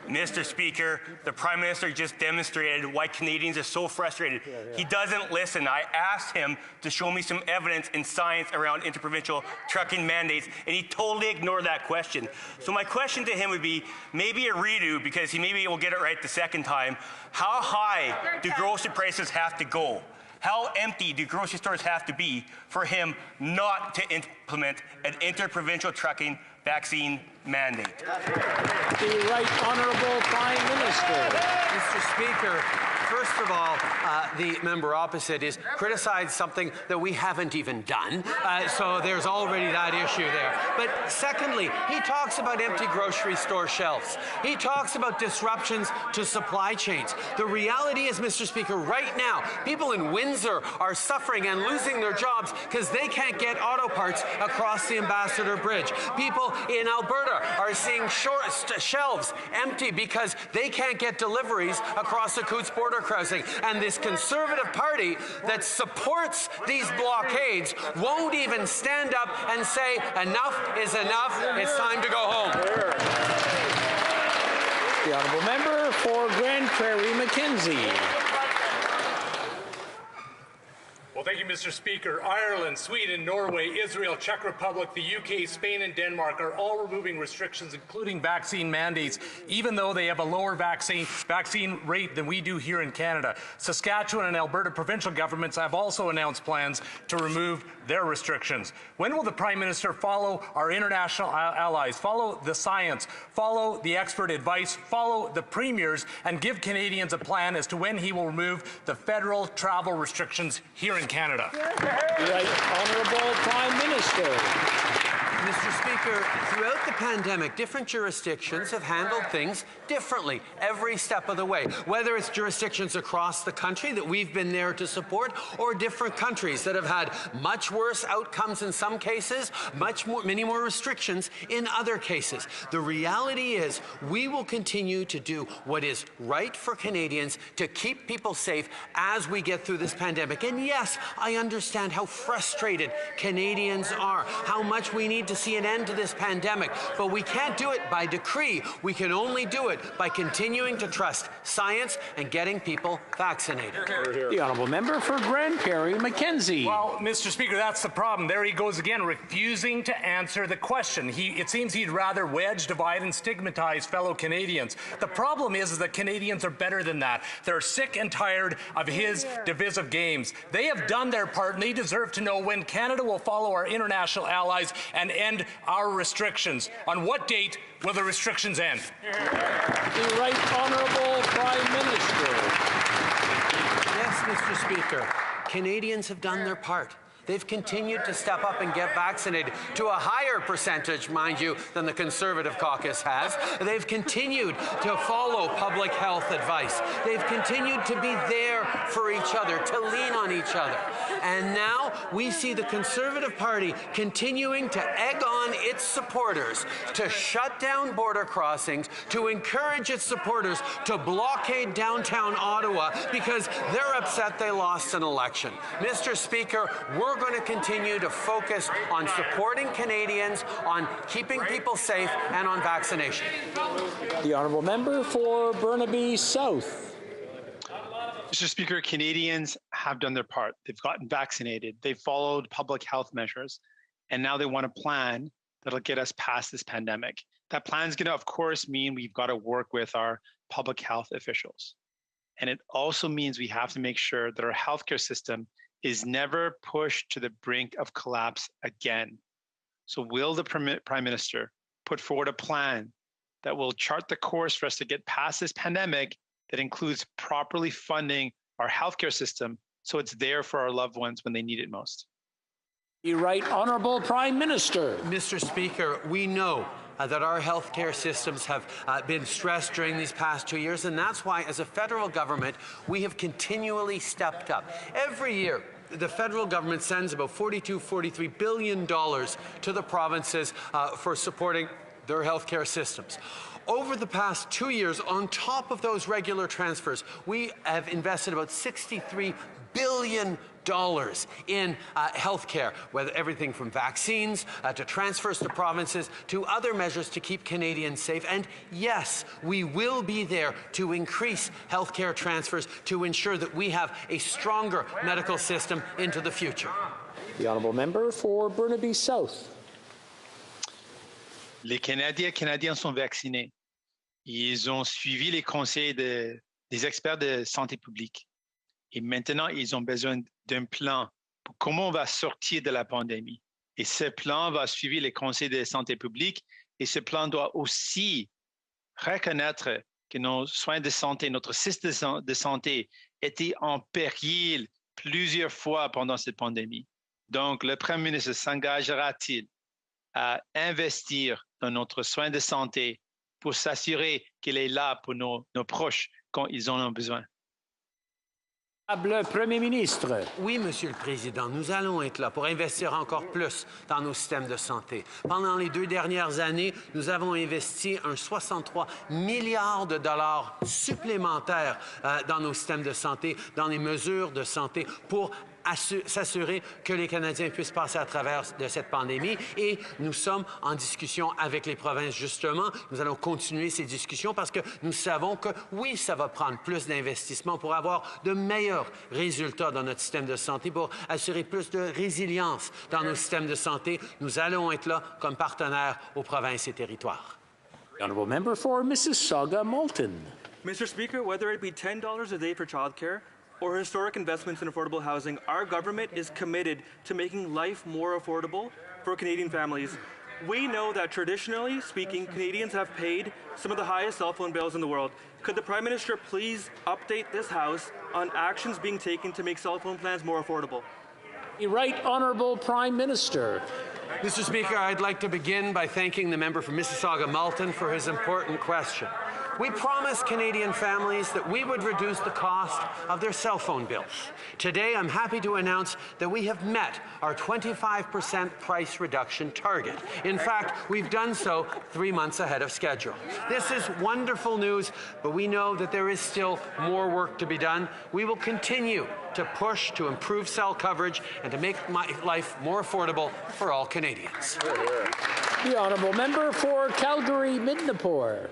U: Mr. Speaker, the Prime Minister just demonstrated why Canadians are so frustrated. He doesn't listen. I asked him to show me some evidence in science around interprovincial trucking mandates, and he totally ignored that question. So my question to him would be, maybe a redo, because he maybe will get it right the second time. How high do grocery prices have to go? How empty do grocery stores have to be for him not to implement an interprovincial trucking vaccine mandate?
B: The Right Honourable Prime Minister.
M: Mr. Speaker, first of all, the member opposite is criticized something that we haven't even done. So there's already that issue there. But secondly, he talks about empty grocery store shelves. He talks about disruptions to supply chains. The reality is, Mr. Speaker, right now, people in Windsor are suffering and losing their jobs because they can't get auto parts across the Ambassador Bridge. People in Alberta are seeing shelves empty because they can't get deliveries across the Coots border crossing. And this Conservative Party that supports these blockades won't even stand up and say, enough is enough, it's time to go home.
B: The honourable member for Grand Prairie Mackenzie.
V: Well, thank you,
A: Mr. Speaker. Ireland, Sweden, Norway, Israel, Czech Republic, the UK, Spain, and Denmark are all removing restrictions, including vaccine mandates, even though they have a lower vaccine rate than we do here in Canada. Saskatchewan and Alberta provincial governments have also announced plans to remove their restrictions. When will the Prime Minister follow our international allies, follow the science, follow the expert advice, follow the premiers, and give Canadians a plan as to when he will remove the federal travel restrictions here in Canada?
B: Right, Honourable Prime Minister.
M: Mr. Speaker, throughout the pandemic, different jurisdictions have handled things differently every step of the way, whether it's jurisdictions across the country that we've been there to support, or different countries that have had much worse outcomes in some cases, many more restrictions in other cases. The reality is we will continue to do what is right for Canadians to keep people safe as we get through this pandemic. And yes, I understand how frustrated Canadians are, how much we need to see an end to this pandemic, but we can't do it by decree. We can only do it by continuing to trust science and getting people vaccinated.
B: The Honourable Member for Grand Prairie Mackenzie.
A: Well, Mr. Speaker, that's the problem. There he goes again, refusing to answer the question. It seems he'd rather wedge, divide, and stigmatize fellow Canadians. The problem is that Canadians are better than that. They're sick and tired of his divisive games. They have done their part, and they deserve to know when Canada will follow our international allies and end our restrictions. On what date will the restrictions end?
B: The Right Honourable Prime Minister.
M: Yes, Mr. Speaker, Canadians have done their part. They've continued to step up and get vaccinated to a higher percentage, mind you, than the Conservative caucus has. They've continued to follow public health advice. They've continued to be there for each other, to lean on each other. And now we see the Conservative Party continuing to egg on its supporters to shut down border crossings, to encourage its supporters to blockade downtown Ottawa because they're upset they lost an election. Mr. Speaker, we're going to continue to focus on supporting Canadians, on keeping people safe, and on vaccination.
B: The Honourable Member for Burnaby South.
P: Mr. Speaker, Canadians have done their part. They've gotten vaccinated. They've followed public health measures. And now they want a plan that'll get us past this pandemic. That plan is going to, of course, mean we've got to work with our public health officials. And it also means we have to make sure that our healthcare system is never pushed to the brink of collapse again. So will the Prime Minister put forward a plan that will chart the course for us to get past this pandemic that includes properly funding our healthcare system so it's there for our loved ones when they need it most?
B: The Right Honourable Prime Minister.
M: Mr. Speaker, we know that our healthcare systems have been stressed during these past 2 years, and that's why, as a federal government, we have continually stepped up. Every year, the federal government sends about $42–43 billion to the provinces for supporting their healthcare systems. Over the past 2 years, on top of those regular transfers, we have invested about $63 billion in healthcare, whether everything from vaccines to transfers to provinces to other measures to keep Canadians safe. And yes, we will be there to increase healthcare transfers to ensure that we have a stronger medical system into the future.
B: The Honourable Member for Burnaby South.
P: Les Canadiens sont vaccinés. Ils ont suivi les conseils des experts de santé publique. Et maintenant, ils ont besoin d'un plan pour comment on va sortir de la pandémie. Et ce plan va suivre les conseils de santé publique. Et ce plan doit aussi reconnaître que nos soins de santé, notre système de santé était en péril plusieurs fois pendant cette pandémie. Donc, le Premier ministre s'engagera-t-il à investir dans notre soin de santé pour s'assurer qu'il est là pour nos proches quand ils en ont besoin?
B: Premier ministre.
M: Oui, Monsieur le Président, nous allons être là pour investir encore plus dans nos systèmes de santé. Pendant les 2 dernières années, nous avons investi un 63 milliards de dollars supplémentaires dans nos systèmes de santé, dans les mesures de santé pour s'assurer que les Canadiens puissent passer à travers de cette pandémie. Et nous sommes en discussion avec les provinces, justement. Nous allons continuer ces discussions parce que nous savons que, oui, ça va prendre plus d'investissement pour avoir de meilleurs résultats dans notre système de santé, pour assurer plus de résilience dans nos systèmes de santé. Nous allons être là comme partenaires aux provinces et territoires.
B: The honourable member for Mississauga-Malton.
C: Mr. Speaker, whether it be $10 a day for childcare or historic investments in affordable housing, our government is committed to making life more affordable for Canadian families. We know that traditionally speaking, Canadians have paid some of the highest cell phone bills in the world. Could the Prime Minister please update this House on actions being taken to make cell phone plans more affordable?
B: The Right Honourable Prime Minister.
M: Mr. Speaker, I'd like to begin by thanking the member for Mississauga-Malton for his important question. We promised Canadian families that we would reduce the cost of their cell phone bills. Today, I'm happy to announce that we have met our 25% price reduction target. In fact, we've done so 3 months ahead of schedule. This is wonderful news, but we know that there is still more work to be done. We will continue to push to improve cell coverage and to make life more affordable for all Canadians.
B: The honourable member for Calgary-Midnapore.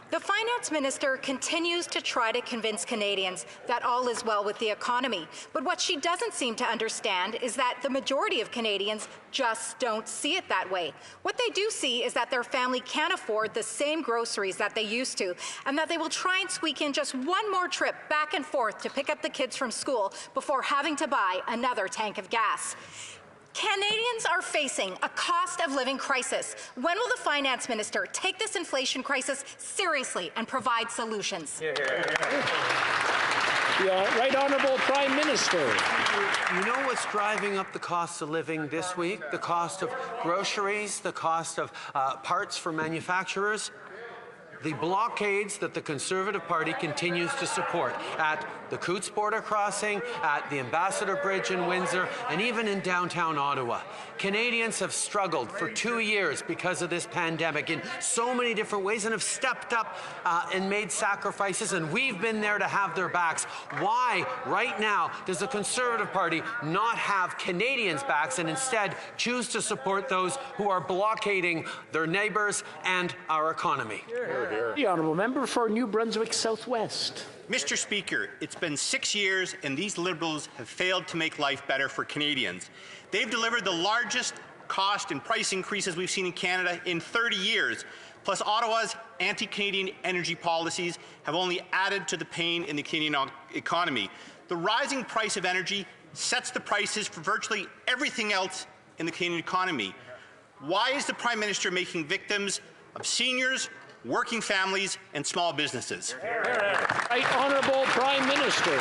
V: The Finance Minister continues to try to convince Canadians that all is well with the economy. But what she doesn't seem to understand is that the majority of Canadians just don't see it that way. What they do see is that their family can't afford the same groceries that they used to, and that they will try and squeak in just one more trip back and forth to pick up the kids from school before having to buy another tank of gas. Canadians are facing a cost of living crisis. When will the Finance Minister take this inflation crisis seriously and provide solutions?
B: The Right Honourable Prime Minister.
M: You know what's driving up the cost of living this week? The cost of groceries, the cost of parts for manufacturers? The blockades that the Conservative Party continues to support at the Coots border crossing, at the Ambassador Bridge in Windsor, and even in downtown Ottawa. Canadians have struggled for 2 years because of this pandemic in so many different ways and have stepped up and made sacrifices, and we've been there to have their backs. Why, right now, does the Conservative Party not have Canadians' backs and instead choose to support those who are blockading their neighbours and our economy?
B: The honourable member for New Brunswick Southwest.
W: Mr. Speaker, it's been 6 years and these Liberals have failed to make life better for Canadians. They've delivered the largest cost and price increases we've seen in Canada in 30 years. Plus, Ottawa's anti-Canadian energy policies have only added to the pain in the Canadian economy. The rising price of energy sets the prices for virtually everything else in the Canadian economy. Why is the Prime Minister making victims of seniors, working families, and small businesses?
B: Right Honourable Prime Minister.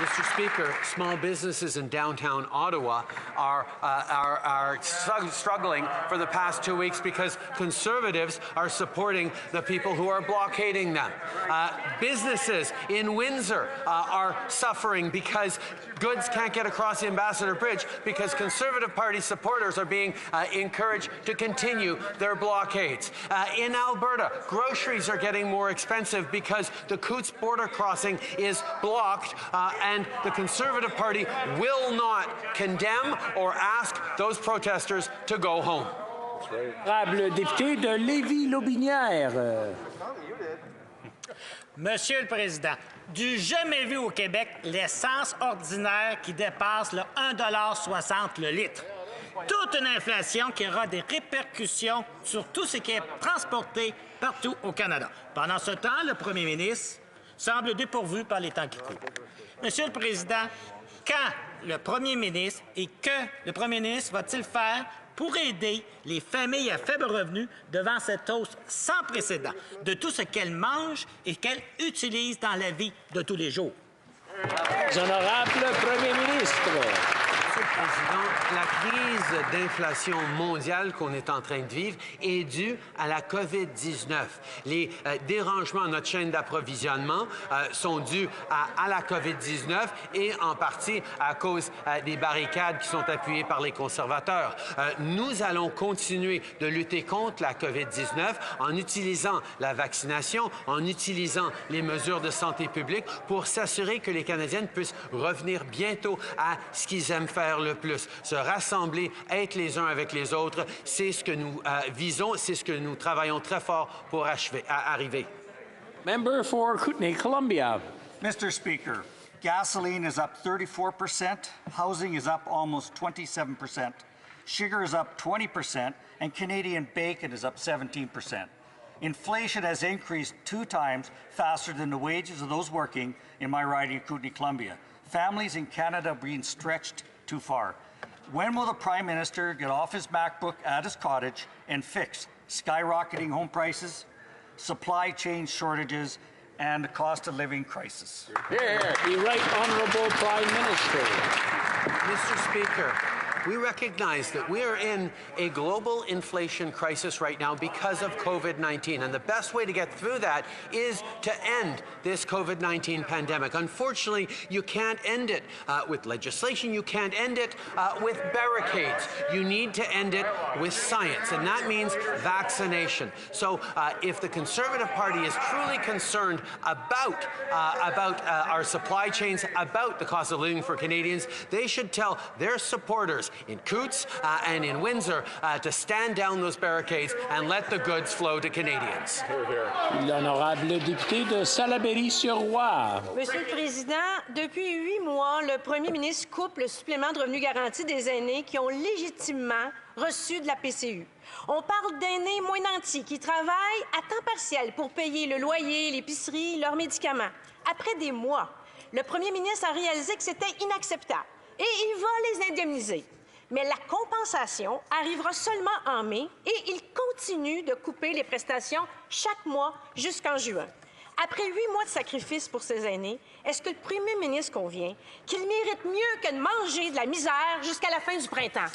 M: Mr. Speaker, small businesses in downtown Ottawa are struggling for the past 2 weeks because Conservatives are supporting the people who are blockading them. Businesses in Windsor are suffering because goods can't get across the Ambassador Bridge because Conservative Party supporters are being encouraged to continue their blockades. In Alberta, groceries are getting more expensive because the Coots border crossing is blocked and the Conservative Party will not condemn or ask those protesters to go home.
B: Le député de Lévis-Lobinière.
X: Monsieur le Président, du jamais vu au Québec l'essence ordinaire qui dépasse le 1,60 $ le litre. Toute une inflation qui aura des répercussions sur tout ce qui est transporté partout au Canada. Pendant ce temps, le premier ministre semble dépourvu par les temps qui courent. Monsieur le Président, quand le premier ministre et que le premier ministre va-t-il faire pour aider les familles à faible revenu devant cette hausse sans précédent de tout ce qu'elles mangent et qu'elles utilisent dans la vie de tous les jours?
B: Honorable Premier ministre.
Y: Monsieur le
M: Président, la crise d'inflation mondiale qu'on est en train de vivre est due à la COVID-19. Les dérangements à notre chaîne d'approvisionnement sont dus à la COVID-19 et en partie à cause des barricades qui sont appuyées par les conservateurs. Nous allons continuer de lutter contre la COVID-19 en utilisant la vaccination, en utilisant les mesures de santé publique pour s'assurer que les Canadiennes puissent revenir bientôt à ce qu'ils aiment faire le plus, se rassembler, être les uns avec les autres. C'est ce que nous visons, c'est ce que nous travaillons très fort pour arriver.
B: Member for Kootenay, Columbia.
D: Mr. Speaker, gasoline is up 34%, housing is up almost 27%, sugar is up 20%, and Canadian bacon is up 17%. Inflation has increased 2 times faster than the wages of those working in my riding of Kootenay, Columbia. Families in Canada are being stretched too far. When will the Prime Minister get off his MacBook at his cottage and fix skyrocketing home prices, supply chain shortages, and the cost of living crisis?
B: The Right Honourable Prime Minister.
M: Mr. Speaker, we recognize that we are in a global inflation crisis right now because of COVID-19, and the best way to get through that is to end this COVID-19 pandemic. Unfortunately, you can't end it with legislation. You can't end it with barricades. You need to end it with science, and that means vaccination. So if the Conservative Party is truly concerned about our supply chains, about the cost of living for Canadians, they should tell their supporters in Coots and in Windsor to stand down those barricades and let the goods flow to Canadians.
B: L'honorable député de Salaberry-sur-Roi.
E: Monsieur le Président, depuis 8 mois, le Premier ministre coupe le supplément de revenu garanti des aînés qui ont légitimement reçu de la PCU. On parle d'aînés moins nantis qui travaillent à temps partiel pour payer le loyer, l'épicerie, leurs médicaments. Après des mois, le Premier ministre a réalisé que c'était inacceptable et il va les indemniser. Mais la compensation arrivera seulement en mai et il continue de couper les prestations chaque mois jusqu'en juin. Après 8 mois de sacrifice pour ces aînés, est-ce que le Premier ministre convient qu'ils méritent mieux que de manger de la misère jusqu'à la fin du printemps?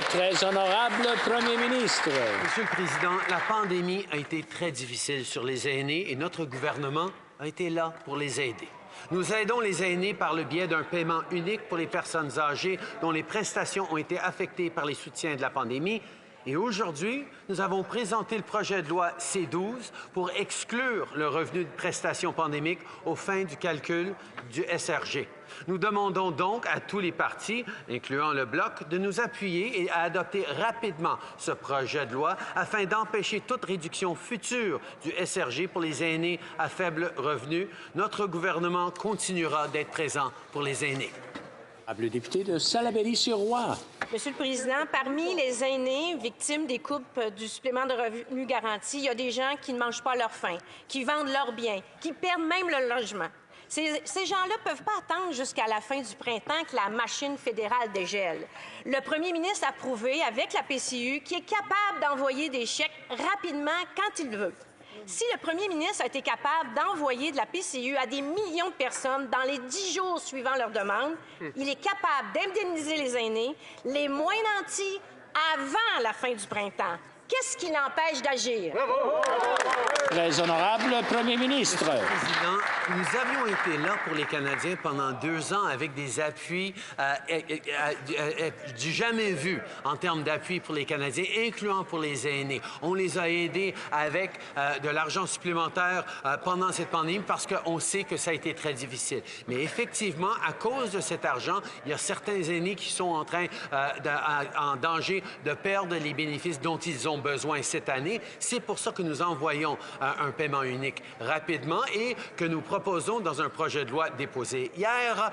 B: Très honorable Premier ministre.
M: Monsieur le Président, la pandémie a été très difficile sur les aînés et notre gouvernement a été là pour les aider. Nous aidons les aînés par le biais d'un paiement unique pour les personnes âgées dont les prestations ont été affectées par les soutiens de la pandémie. Et aujourd'hui, nous avons présenté le projet de loi C-12 pour exclure le revenu de prestations pandémiques aux fins du calcul du SRG. Nous demandons donc à tous les partis, incluant le Bloc, de nous appuyer et à adopter rapidement ce projet de loi afin d'empêcher toute réduction future du SRG pour les aînés à faible revenu. Notre gouvernement continuera d'être présent pour les aînés.
B: Le député de Salaberry-sur-Roi.
E: Monsieur le Président, parmi les aînés victimes des coupes du supplément de revenu garanti, il y a des gens qui ne mangent pas leur faim, qui vendent leurs biens, qui perdent même le logement. Ces gens-là ne peuvent pas attendre jusqu'à la fin du printemps que la machine fédérale dégèle. Le Premier ministre a prouvé avec la PCU qu'il est capable d'envoyer des chèques rapidement quand il veut. Si le Premier ministre a été capable d'envoyer de la PCU à des millions de personnes dans les 10 jours suivant leur demande, il est capable d'indemniser les aînés, les moins nantis, avant la fin du printemps. Qu'est-ce qui l'empêche d'agir?
B: Très honorable Premier ministre.
M: Monsieur le Président, nous avions été là pour les Canadiens pendant 2 ans avec des appuis du jamais vu en termes d'appui pour les Canadiens, incluant pour les aînés. On les a aidés avec de l'argent supplémentaire pendant cette pandémie parce qu'on sait que ça a été très difficile. Mais effectivement, à cause de cet argent, il y a certains aînés qui sont en danger de perdre les bénéfices dont ils ont besoin cette année. C'est pour ça que nous envoyons un paiement unique rapidement et que nous proposons dans un projet de loi déposé hier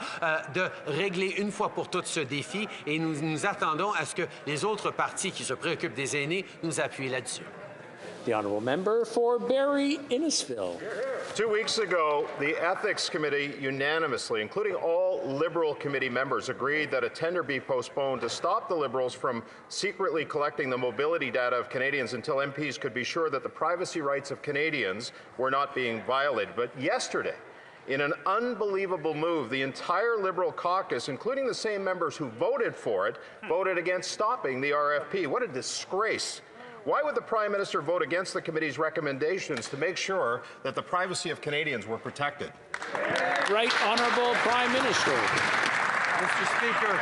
M: de régler une fois pour toutes ce défi et nous attendons à ce que les autres partis qui se préoccupent des aînés nous appuient là-dessus.
B: The honourable member for Barrie Innisfil.
F: 2 weeks ago, the Ethics Committee unanimously, including all Liberal committee members, agreed that a tender be postponed to stop the Liberals from secretly collecting the mobility data of Canadians until MPs could be sure that the privacy rights of Canadians were not being violated. But yesterday, In an unbelievable move, the entire Liberal caucus, including the same members who voted for it, voted against stopping the RFP. What a disgrace. Why would the Prime Minister vote against the committee's recommendations to make sure that the privacy of Canadians were protected?
B: Right Honourable Prime Minister.
M: Mr. Speaker,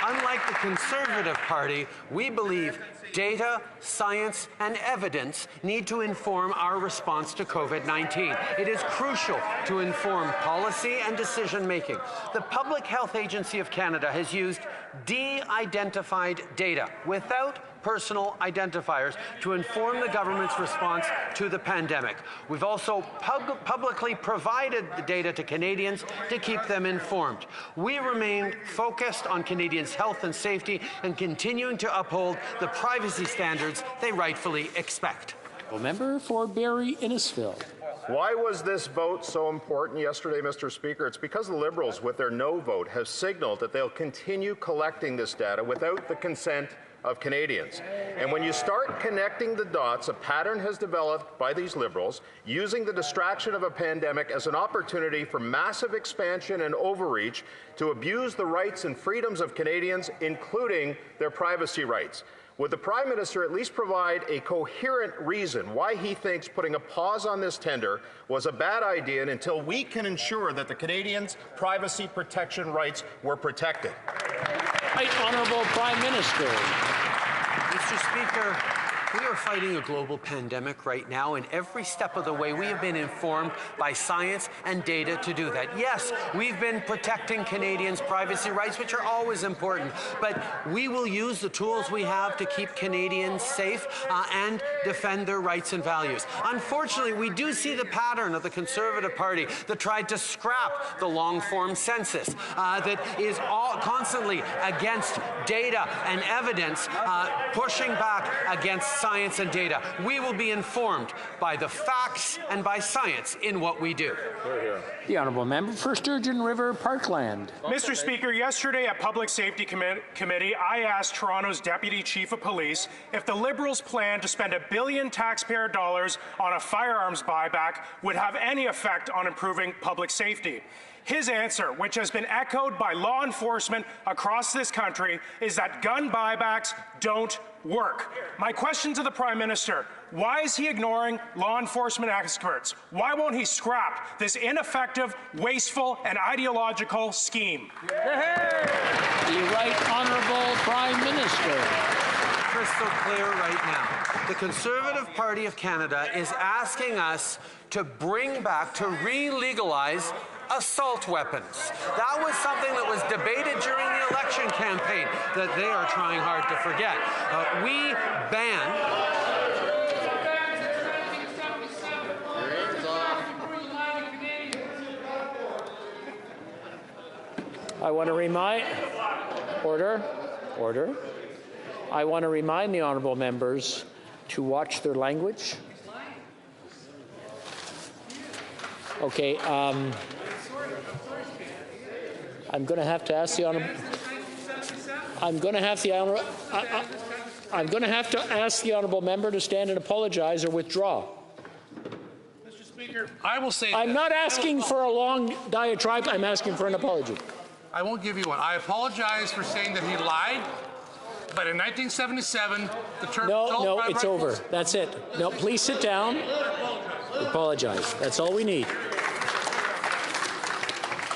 M: unlike the Conservative Party, we believe data, science, and evidence need to inform our response to COVID-19. It is crucial to inform policy and decision-making. The Public Health Agency of Canada has used de-identified data without personal identifiers to inform the government's response to the pandemic. We've also publicly provided the data to Canadians to keep them informed. We remain focused on Canadians' health and safety and continuing to uphold the privacy standards they rightfully expect.
B: Member for Barrie Innisfil.
F: Why was this vote so important yesterday, Mr. Speaker? It's because the Liberals, with their no vote, have signaled that they'll continue collecting this data without the consent of Canadians. And when you start connecting the dots, a pattern has developed by these Liberals using the distraction of a pandemic as an opportunity for massive expansion and overreach to abuse the rights and freedoms of Canadians, including their privacy rights. Would the Prime Minister at least provide a coherent reason why he thinks putting a pause on this tender was a bad idea until we can ensure that the Canadians' privacy protection rights were protected?
B: Right Honourable Prime Minister.
M: Mr. Speaker, we are fighting a global pandemic right now, and every step of the way we have been informed by science and data to do that. Yes, we've been protecting Canadians' privacy rights, which are always important, but we will use the tools we have to keep Canadians safe and defend their rights and values. Unfortunately, we do see the pattern of the Conservative Party that tried to scrap the long-form census, that is constantly against data and evidence, pushing back against science and data. We will be informed by the facts and by science in what we do.
B: The Honourable Member for Sturgeon River Parkland.
G: Mr. Speaker, yesterday at Public Safety Committee, I asked Toronto's Deputy Chief of Police if the Liberals' plan to spend $1 billion taxpayer dollars on a firearms buyback would have any effect on improving public safety. His answer, which has been echoed by law enforcement across this country, is that gun buybacks don't work. My question to the Prime Minister, why is he ignoring law enforcement experts? Why won't he scrap this ineffective, wasteful, and ideological scheme?
B: The Right Honourable Prime Minister.
M: Crystal clear right now. The Conservative Party of Canada is asking us to bring back, to re-legalize assault weapons. That was something that was debated during the election campaign that they are trying hard to forget. We banned
B: I want to remind order. I want to remind the honourable members to watch their language. Okay, I'm going to have to ask the honourable. I'm going to have to ask the honourable member to stand and apologize or withdraw.
A: Mr. Speaker, I will say.
B: I'm not asking for a long diatribe. I'm asking for an apology.
A: I won't give you one. I apologize for saying that he lied. But in 1977, the term.
B: No, it's over. That's it. No, please sit down. Apologize. That's all we need.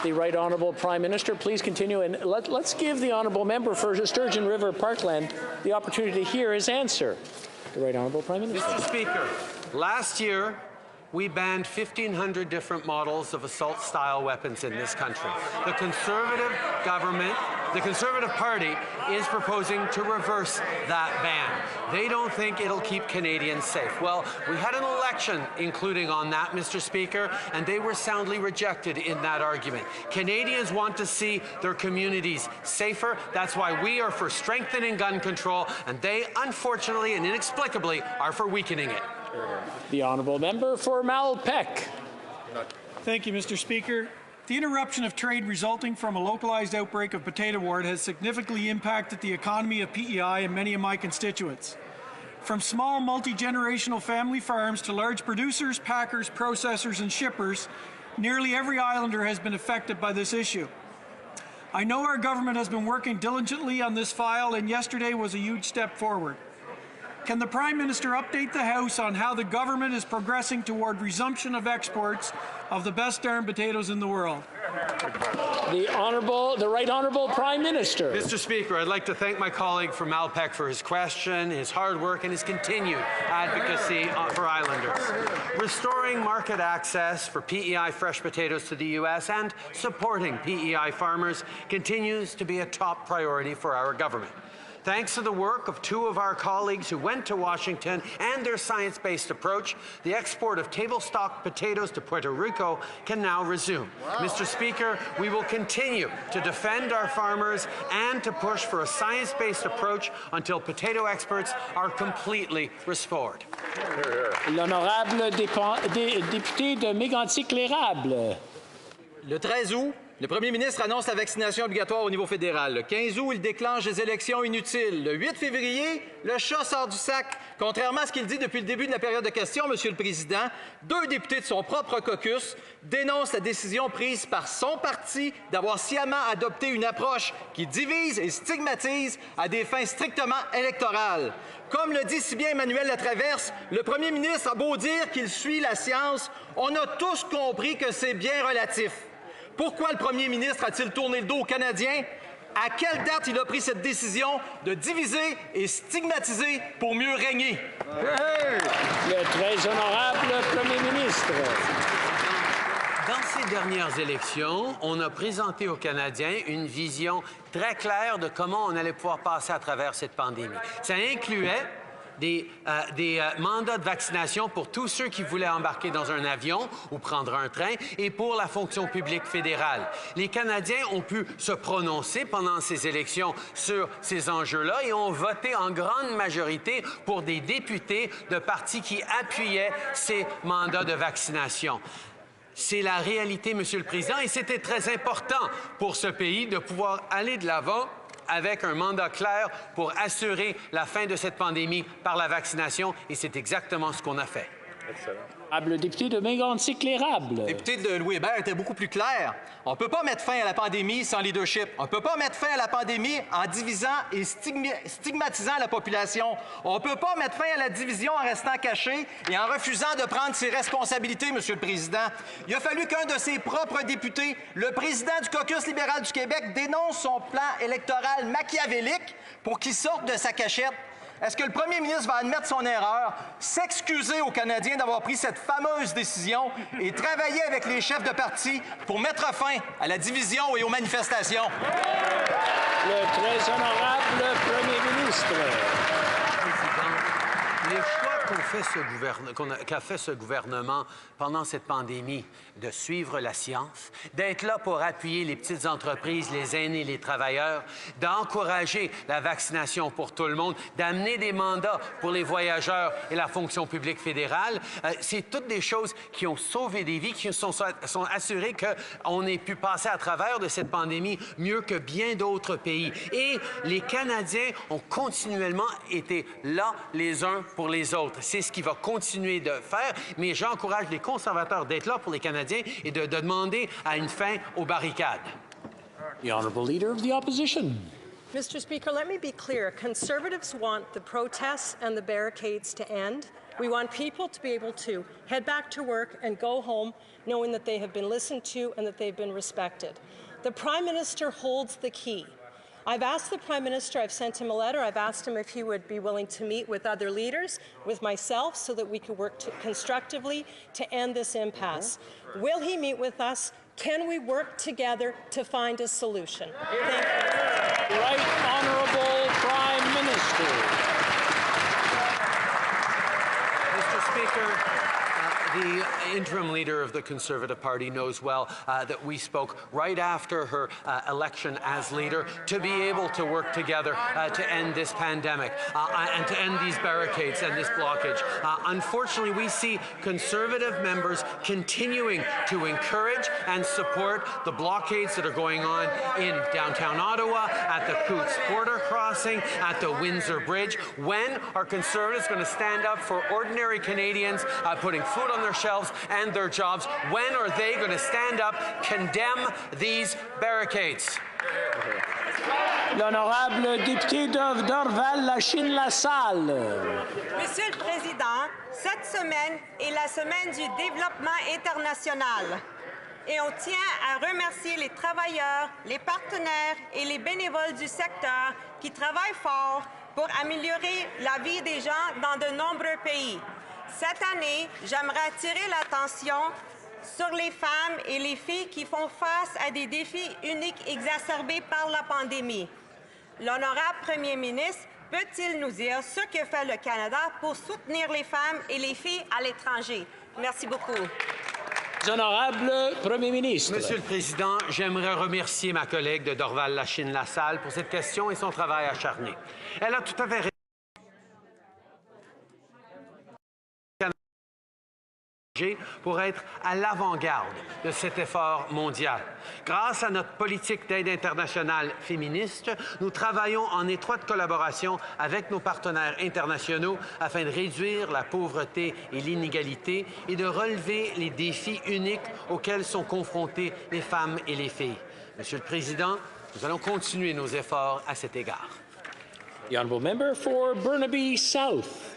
B: The Right Honourable Prime Minister, please continue, and let's give the Honourable Member for Sturgeon River Parkland the opportunity to hear his answer. The Right Honourable Prime Minister.
M: Mr. Speaker, last year we banned 1,500 different models of assault-style weapons in this country. The Conservative government, the Conservative Party, is proposing to reverse that ban. They don't think it'll keep Canadians safe. Well, we had an election including on that, Mr. Speaker, and they were soundly rejected in that argument. Canadians want to see their communities safer. That's why we are for strengthening gun control, and they, unfortunately and inexplicably, are for weakening it.
B: The Honourable Member for Malpeque.
H: Thank you, Mr. Speaker. The interruption of trade resulting from a localized outbreak of potato wart has significantly impacted the economy of PEI and many of my constituents. From small multi-generational family farms to large producers, packers, processors and shippers, Nearly every islander has been affected by this issue. I know our government has been working diligently on this file, and yesterday was a huge step forward. Can the Prime Minister update the House on how the government is progressing toward resumption of exports of the best darn potatoes in the world?
B: The Right Honourable Prime Minister.
M: Mr. Speaker, I'd like to thank my colleague from Alpec for his question, his hard work, and his continued advocacy for islanders. Restoring market access for PEI fresh potatoes to the U.S. and supporting PEI farmers continues to be a top priority for our government. Thanks to the work of two of our colleagues who went to Washington and their science-based approach, the export of table stock potatoes to Puerto Rico can now resume. Wow. Mr. Speaker, we will continue to defend our farmers and to push for a science-based approach until potato exports are completely restored.
B: L'honorable député de Mégantic-L'Érable.
N: Le 13 août, le premier ministre annonce la vaccination obligatoire au niveau fédéral. Le 15 août, il déclenche des élections inutiles. Le 8 février, le chat sort du sac. Contrairement à ce qu'il dit depuis le début de la période de questions, Monsieur le Président, 2 députés de son propre caucus dénoncent la décision prise par son parti d'avoir sciemment adopté une approche qui divise et stigmatise à des fins strictement électorales. Comme le dit si bien Emmanuel Latraverse, le premier ministre a beau dire qu'il suit la science, on a tous compris que c'est bien relatif. Pourquoi le premier ministre a-t-il tourné le dos aux Canadiens? À quelle date il a pris cette décision de diviser et stigmatiser pour mieux régner?
B: Le très honorable premier ministre.
M: Dans ces dernières élections, on a présenté aux Canadiens une vision très claire de comment on allait pouvoir passer à travers cette pandémie. Ça incluait des mandats de vaccination pour tous ceux qui voulaient embarquer dans un avion ou prendre un train et pour la fonction publique fédérale. Les Canadiens ont pu se prononcer pendant ces élections sur ces enjeux-là et ont voté en grande majorité pour des députés de partis qui appuyaient ces mandats de vaccination. C'est la réalité, Monsieur le Président, et c'était très important pour ce pays de pouvoir aller de l'avant avec un mandat clair pour assurer la fin de cette pandémie par la vaccination, et c'est exactement ce qu'on a fait.
N: Excellent.
B: Le député de Mégantic-L'Érable.
N: Le député de Louis Hébert était beaucoup plus clair. On ne peut pas mettre fin à la pandémie sans leadership. On ne peut pas mettre fin à la pandémie en divisant et stigmatisant la population. On ne peut pas mettre fin à la division en restant caché et en refusant de prendre ses responsabilités, Monsieur le Président. Il a fallu qu'un de ses propres députés, le président du caucus libéral du Québec, dénonce son plan électoral machiavélique pour qu'il sorte de sa cachette. Est-ce que le premier ministre va admettre son erreur, s'excuser aux Canadiens d'avoir pris cette fameuse décision et travailler avec les chefs de parti pour mettre fin à la division et aux manifestations?
B: Le très honorable premier ministre.
M: Les choix qu'a fait ce gouvernement pendant cette pandémie, de suivre la science, d'être là pour appuyer les petites entreprises, les aînés, les travailleurs, d'encourager la vaccination pour tout le monde, d'amener des mandats pour les voyageurs et la fonction publique fédérale, c'est toutes des choses qui ont sauvé des vies, qui sont assurées qu'on ait pu passer à travers de cette pandémie mieux que bien d'autres pays. Et les Canadiens ont continuellement été là les uns pour les autres. C'est ce qui va continuer de faire, mais j'encourage les conservateurs d'être là pour les Canadiens et de demander à une fin aux barricades.
B: The Honourable Leader of the Opposition.
E: Mr. Speaker, let me be clear. Conservatives want the protests and the barricades to end. We want people to be able to head back to work and go home knowing that they have been listened to and that they've been respected. The Prime Minister holds the key. I've asked the Prime Minister, I've sent him a letter, I've asked him if he would be willing to meet with other leaders, with myself, so that we could work constructively to end this impasse. Will he meet with us? Can we work together to find a solution? Thank you.
B: Right Honourable Prime Minister.
M: Mr. Speaker, the interim leader of the Conservative Party knows well that we spoke right after her election as leader to be able to work together to end this pandemic and to end these barricades and this blockage. Unfortunately, we see Conservative members continuing to encourage and support the blockades that are going on in downtown Ottawa, at the Coutts border crossing, at the Windsor Bridge. When are Conservatives going to stand up for ordinary Canadians putting food on the their shelves and their jobs. When are they going to stand up, condemn these barricades?
B: L'honorable député d'Orval-Lachine-LaSalle.
I: Monsieur le Président, cette semaine est la semaine du développement international. Et on tient à remercier les travailleurs, les partenaires et les bénévoles du secteur qui travaillent fort pour améliorer la vie des gens dans de nombreux pays. Cette année, j'aimerais attirer l'attention sur les femmes et les filles qui font face à des défis uniques exacerbés par la pandémie. L'honorable Premier ministre peut-il nous dire ce que fait le Canada pour soutenir les femmes et les filles à l'étranger? Merci beaucoup.
B: Honorable Premier ministre.
M: Monsieur le Président, j'aimerais remercier ma collègue de Dorval-Lachine-LaSalle pour cette question et son travail acharné. Elle a tout à fait raison. Pour être à l'avant-garde de cet effort mondial. Grâce à notre politique d'aide internationale féministe, nous travaillons en étroite collaboration avec nos partenaires internationaux afin de réduire la pauvreté et l'inégalité et de relever les défis uniques auxquels sont confrontées les femmes et les filles. Monsieur le Président, nous allons continuer nos efforts à cet égard.
B: The honourable member for Burnaby South.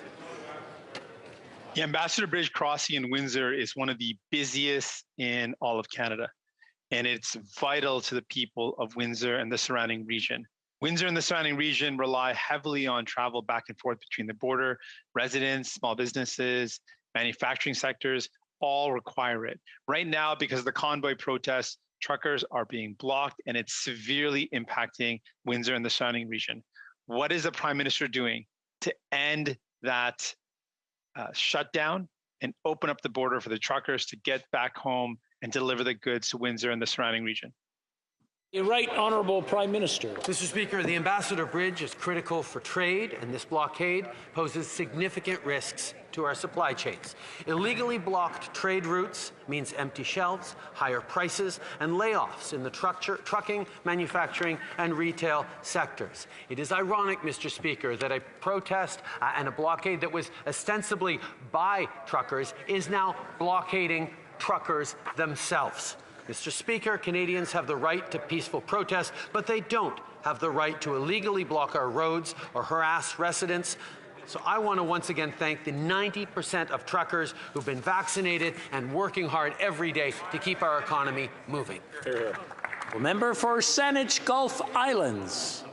P: The Ambassador Bridge crossing in Windsor is one of the busiest in all of Canada, and it's vital to the people of Windsor and the surrounding region. Windsor and the surrounding region rely heavily on travel back and forth between the border. Residents, small businesses, manufacturing sectors all require it. Right now, because of the convoy protests, truckers are being blocked, and it's severely impacting Windsor and the surrounding region. What is the Prime Minister doing to end that shut down and open up the border for the truckers to get back home and deliver the goods to Windsor and the surrounding region?
B: The Right Honourable Prime Minister.
M: Mr. Speaker, the Ambassador Bridge is critical for trade, and this blockade poses significant risks to our supply chains. Illegally blocked trade routes means empty shelves, higher prices, and layoffs in the trucking, manufacturing, and retail sectors. It is ironic, Mr. Speaker, that a protest and a blockade that was ostensibly by truckers is now blockading truckers themselves. Mr. Speaker, Canadians have the right to peaceful protest, but they don't have the right to illegally block our roads or harass residents. So I want to once again thank the 90% of truckers who've been vaccinated and working hard every day to keep our economy moving.
B: Member for Saanich Gulf Islands.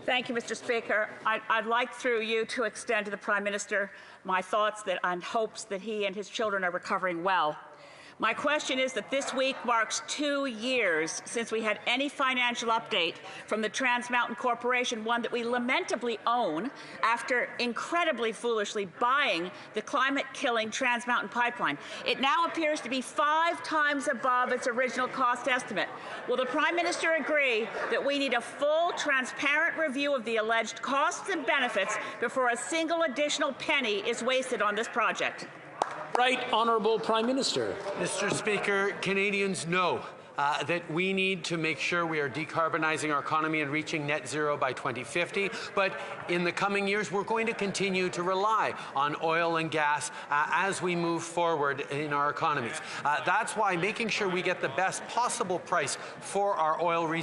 J: Thank you, Mr. Speaker. I'd like, through you, to extend to the Prime Minister my thoughts and hopes that he and his children are recovering well. My question is that this week marks 2 years since we had any financial update from the Trans Mountain Corporation, one that we lamentably own after incredibly foolishly buying the climate-killing Trans Mountain Pipeline. It now appears to be 5 times above its original cost estimate. Will the Prime Minister agree that we need a full, transparent review of the alleged costs and benefits before a single additional penny is wasted on this project?
B: Right Honourable Prime Minister.
M: Mr. Speaker, Canadians know that we need to make sure we are decarbonizing our economy and reaching net zero by 2050. But in the coming years, we're going to continue to rely on oil and gas as we move forward in our economies. That's why making sure we get the best possible price for our oil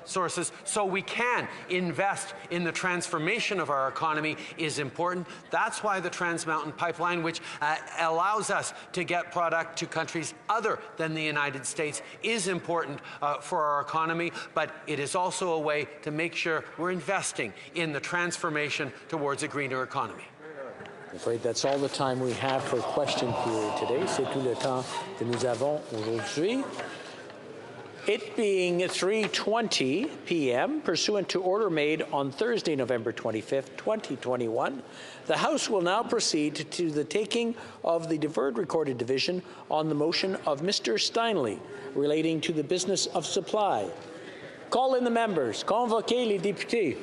M: sources so we can invest in the transformation of our economy is important. That's why the Trans Mountain Pipeline, which allows us to get product to countries other than the United States, is important for our economy, but it is also a way to make sure we're investing in the transformation towards a greener economy.
B: I'm afraid that's all the time we have for question period today. C'est tout le temps que nous avons aujourd'hui. It being 3:20 p.m., pursuant to order made on Thursday, November 25th, 2021, the House will now proceed to the taking of the deferred recorded division on the motion of Mr. Steinley relating to the business of supply. Call in the members. Convoquez les députés.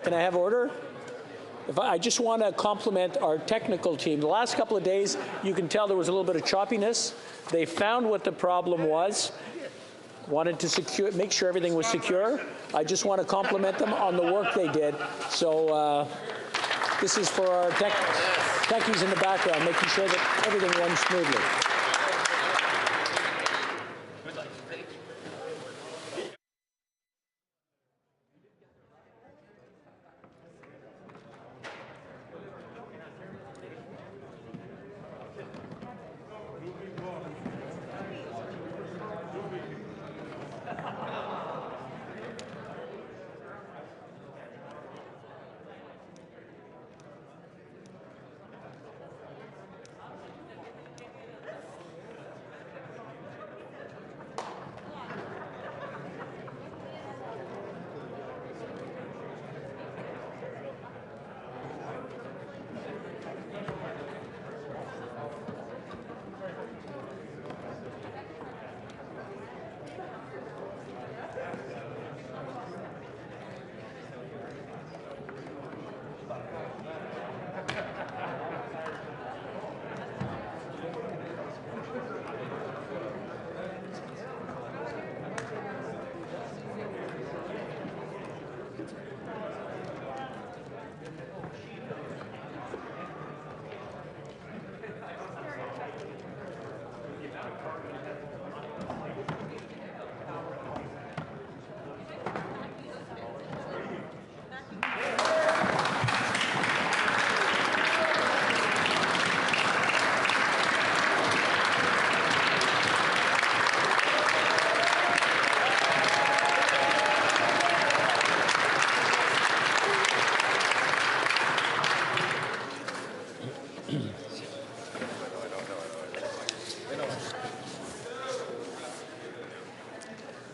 B: Can I have order? I just want to compliment our technical team. The last couple of days, you can tell there was a little bit of choppiness. They found what the problem was, wanted to make sure everything was secure. I just want to compliment them on the work they did. So this is for our techies in the background, making sure that everything runs smoothly.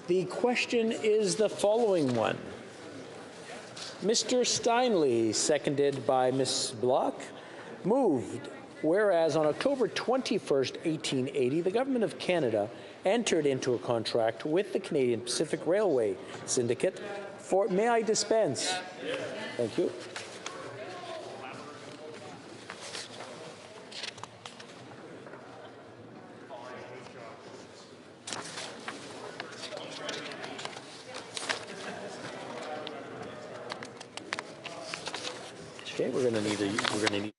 B: The question is the following one. Mr. Steinley, seconded by Ms. Block, moved, whereas on October 21st, 1880, the Government of Canada entered into a contract with the Canadian Pacific Railway Syndicate for, may I dispense? Thank you. Okay, we're going to need.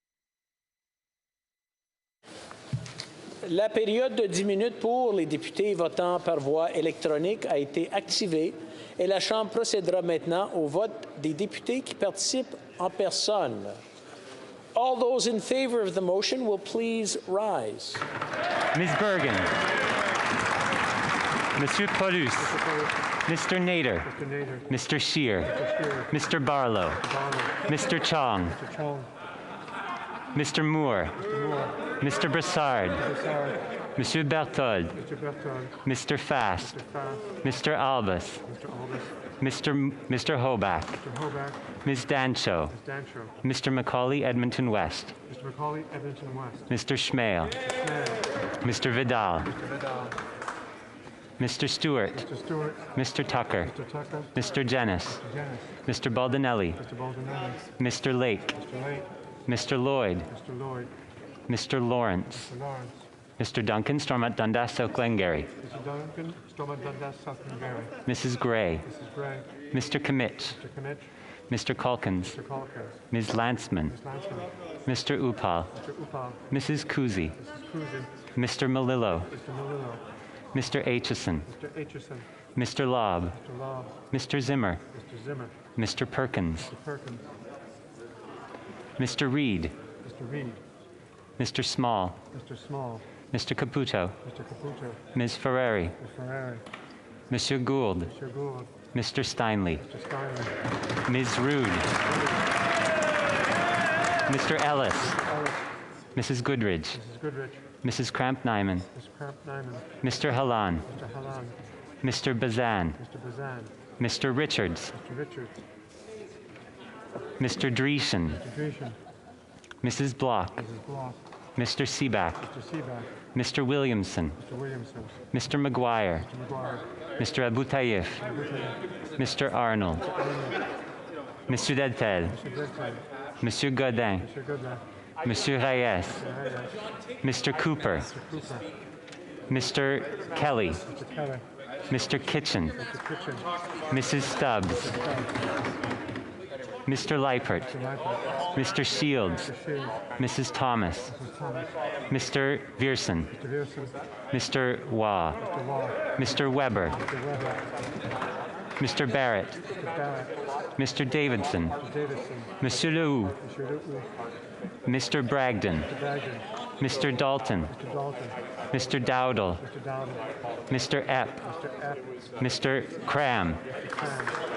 B: La période de 10 minutes pour les députés votant par voie électronique a été activée et la Chambre procédera maintenant au vote des députés qui participent en personne. All those in favor of the motion will please rise.
K: Ms. Bergen. Monsieur Paulus. Mr. Nader. Mr. Scheer. Mr. Barlow. Mr. Chong. Mr. Moore. Mr. Brassard. Monsieur Berthold. Mr. Fast. Mr. Albus. Mr. Hoback. Ms. Dancho. Mr. Macaulay Edmonton West. Mr. Schmale. Mr. Vidal. Mr. Stewart. Mr. Tucker. Mr. Jennis. Mr. Baldinelli. Mr. Lake. Mr. Lloyd. Mr. Lawrence. Mr. Duncan, Stormont Dundas, South Glengarry. Mrs. Gray. Mr. Kimmich. Mr. Calkins. Ms. Lanceman. Mr. Upal. Mrs. Kuzi. Mr. Malillo. Mr. Aitchison. Mr. Lobb. Mr. Zimmer. Mr. Perkins. Mr. Reid. Mr. Small. Mr. Caputo. Ms. Ferrari. Monsieur Gould. Mr. Steinley. Ms. Rude. Mr. Ellis. Mrs. Goodridge. Mrs. Kramp-Nyman. Mr. Halan. Mr. Bazan. Mr. Richards. Mr. Dreesen. Mrs. Block. Mr. Seaback. Mr. Williamson. Mr. McGuire. Mr. Abu Tayyif. Mr. Arnold. Monsieur Deltel. Monsieur Godin. Monsieur Reyes. Mr. Cooper. Mr. Kelly. Mr. Kitchen. Mrs. Stubbs. Mr. Leipert. Mr. Shields. Mrs. Thomas. Mr. Viersen. Mr. Waugh. Mr. Weber. Mr. Barrett. Mr. Davidson. Monsieur Lehoux. Mr. Bragdon. Mr. Dalton. Mr. Dowdle. Mr. Epp. Mr. Cram.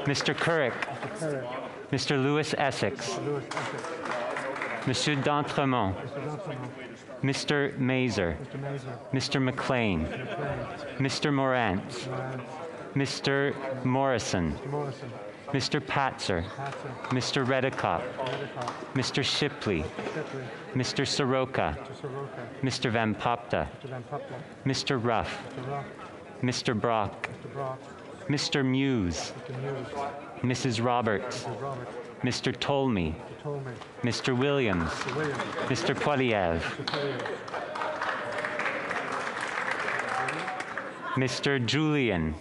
K: Mr. Couric. Mr. Lewis Essex. Monsieur d'Entremont. Mr. Mazer. Mr. McLean. Mr. Morantz. Mr. Morrison. Mr. Patzer. Mr. Redicott. Mr. Shipley. Mr. Soroka. Mr. Van Popta. Mr. Ruff. Mr. Brock. Mr. Muse. Mrs. Roberts. Mr. Tolmie. Mr. Williams. Mr. Poilievre. Mr. Julian.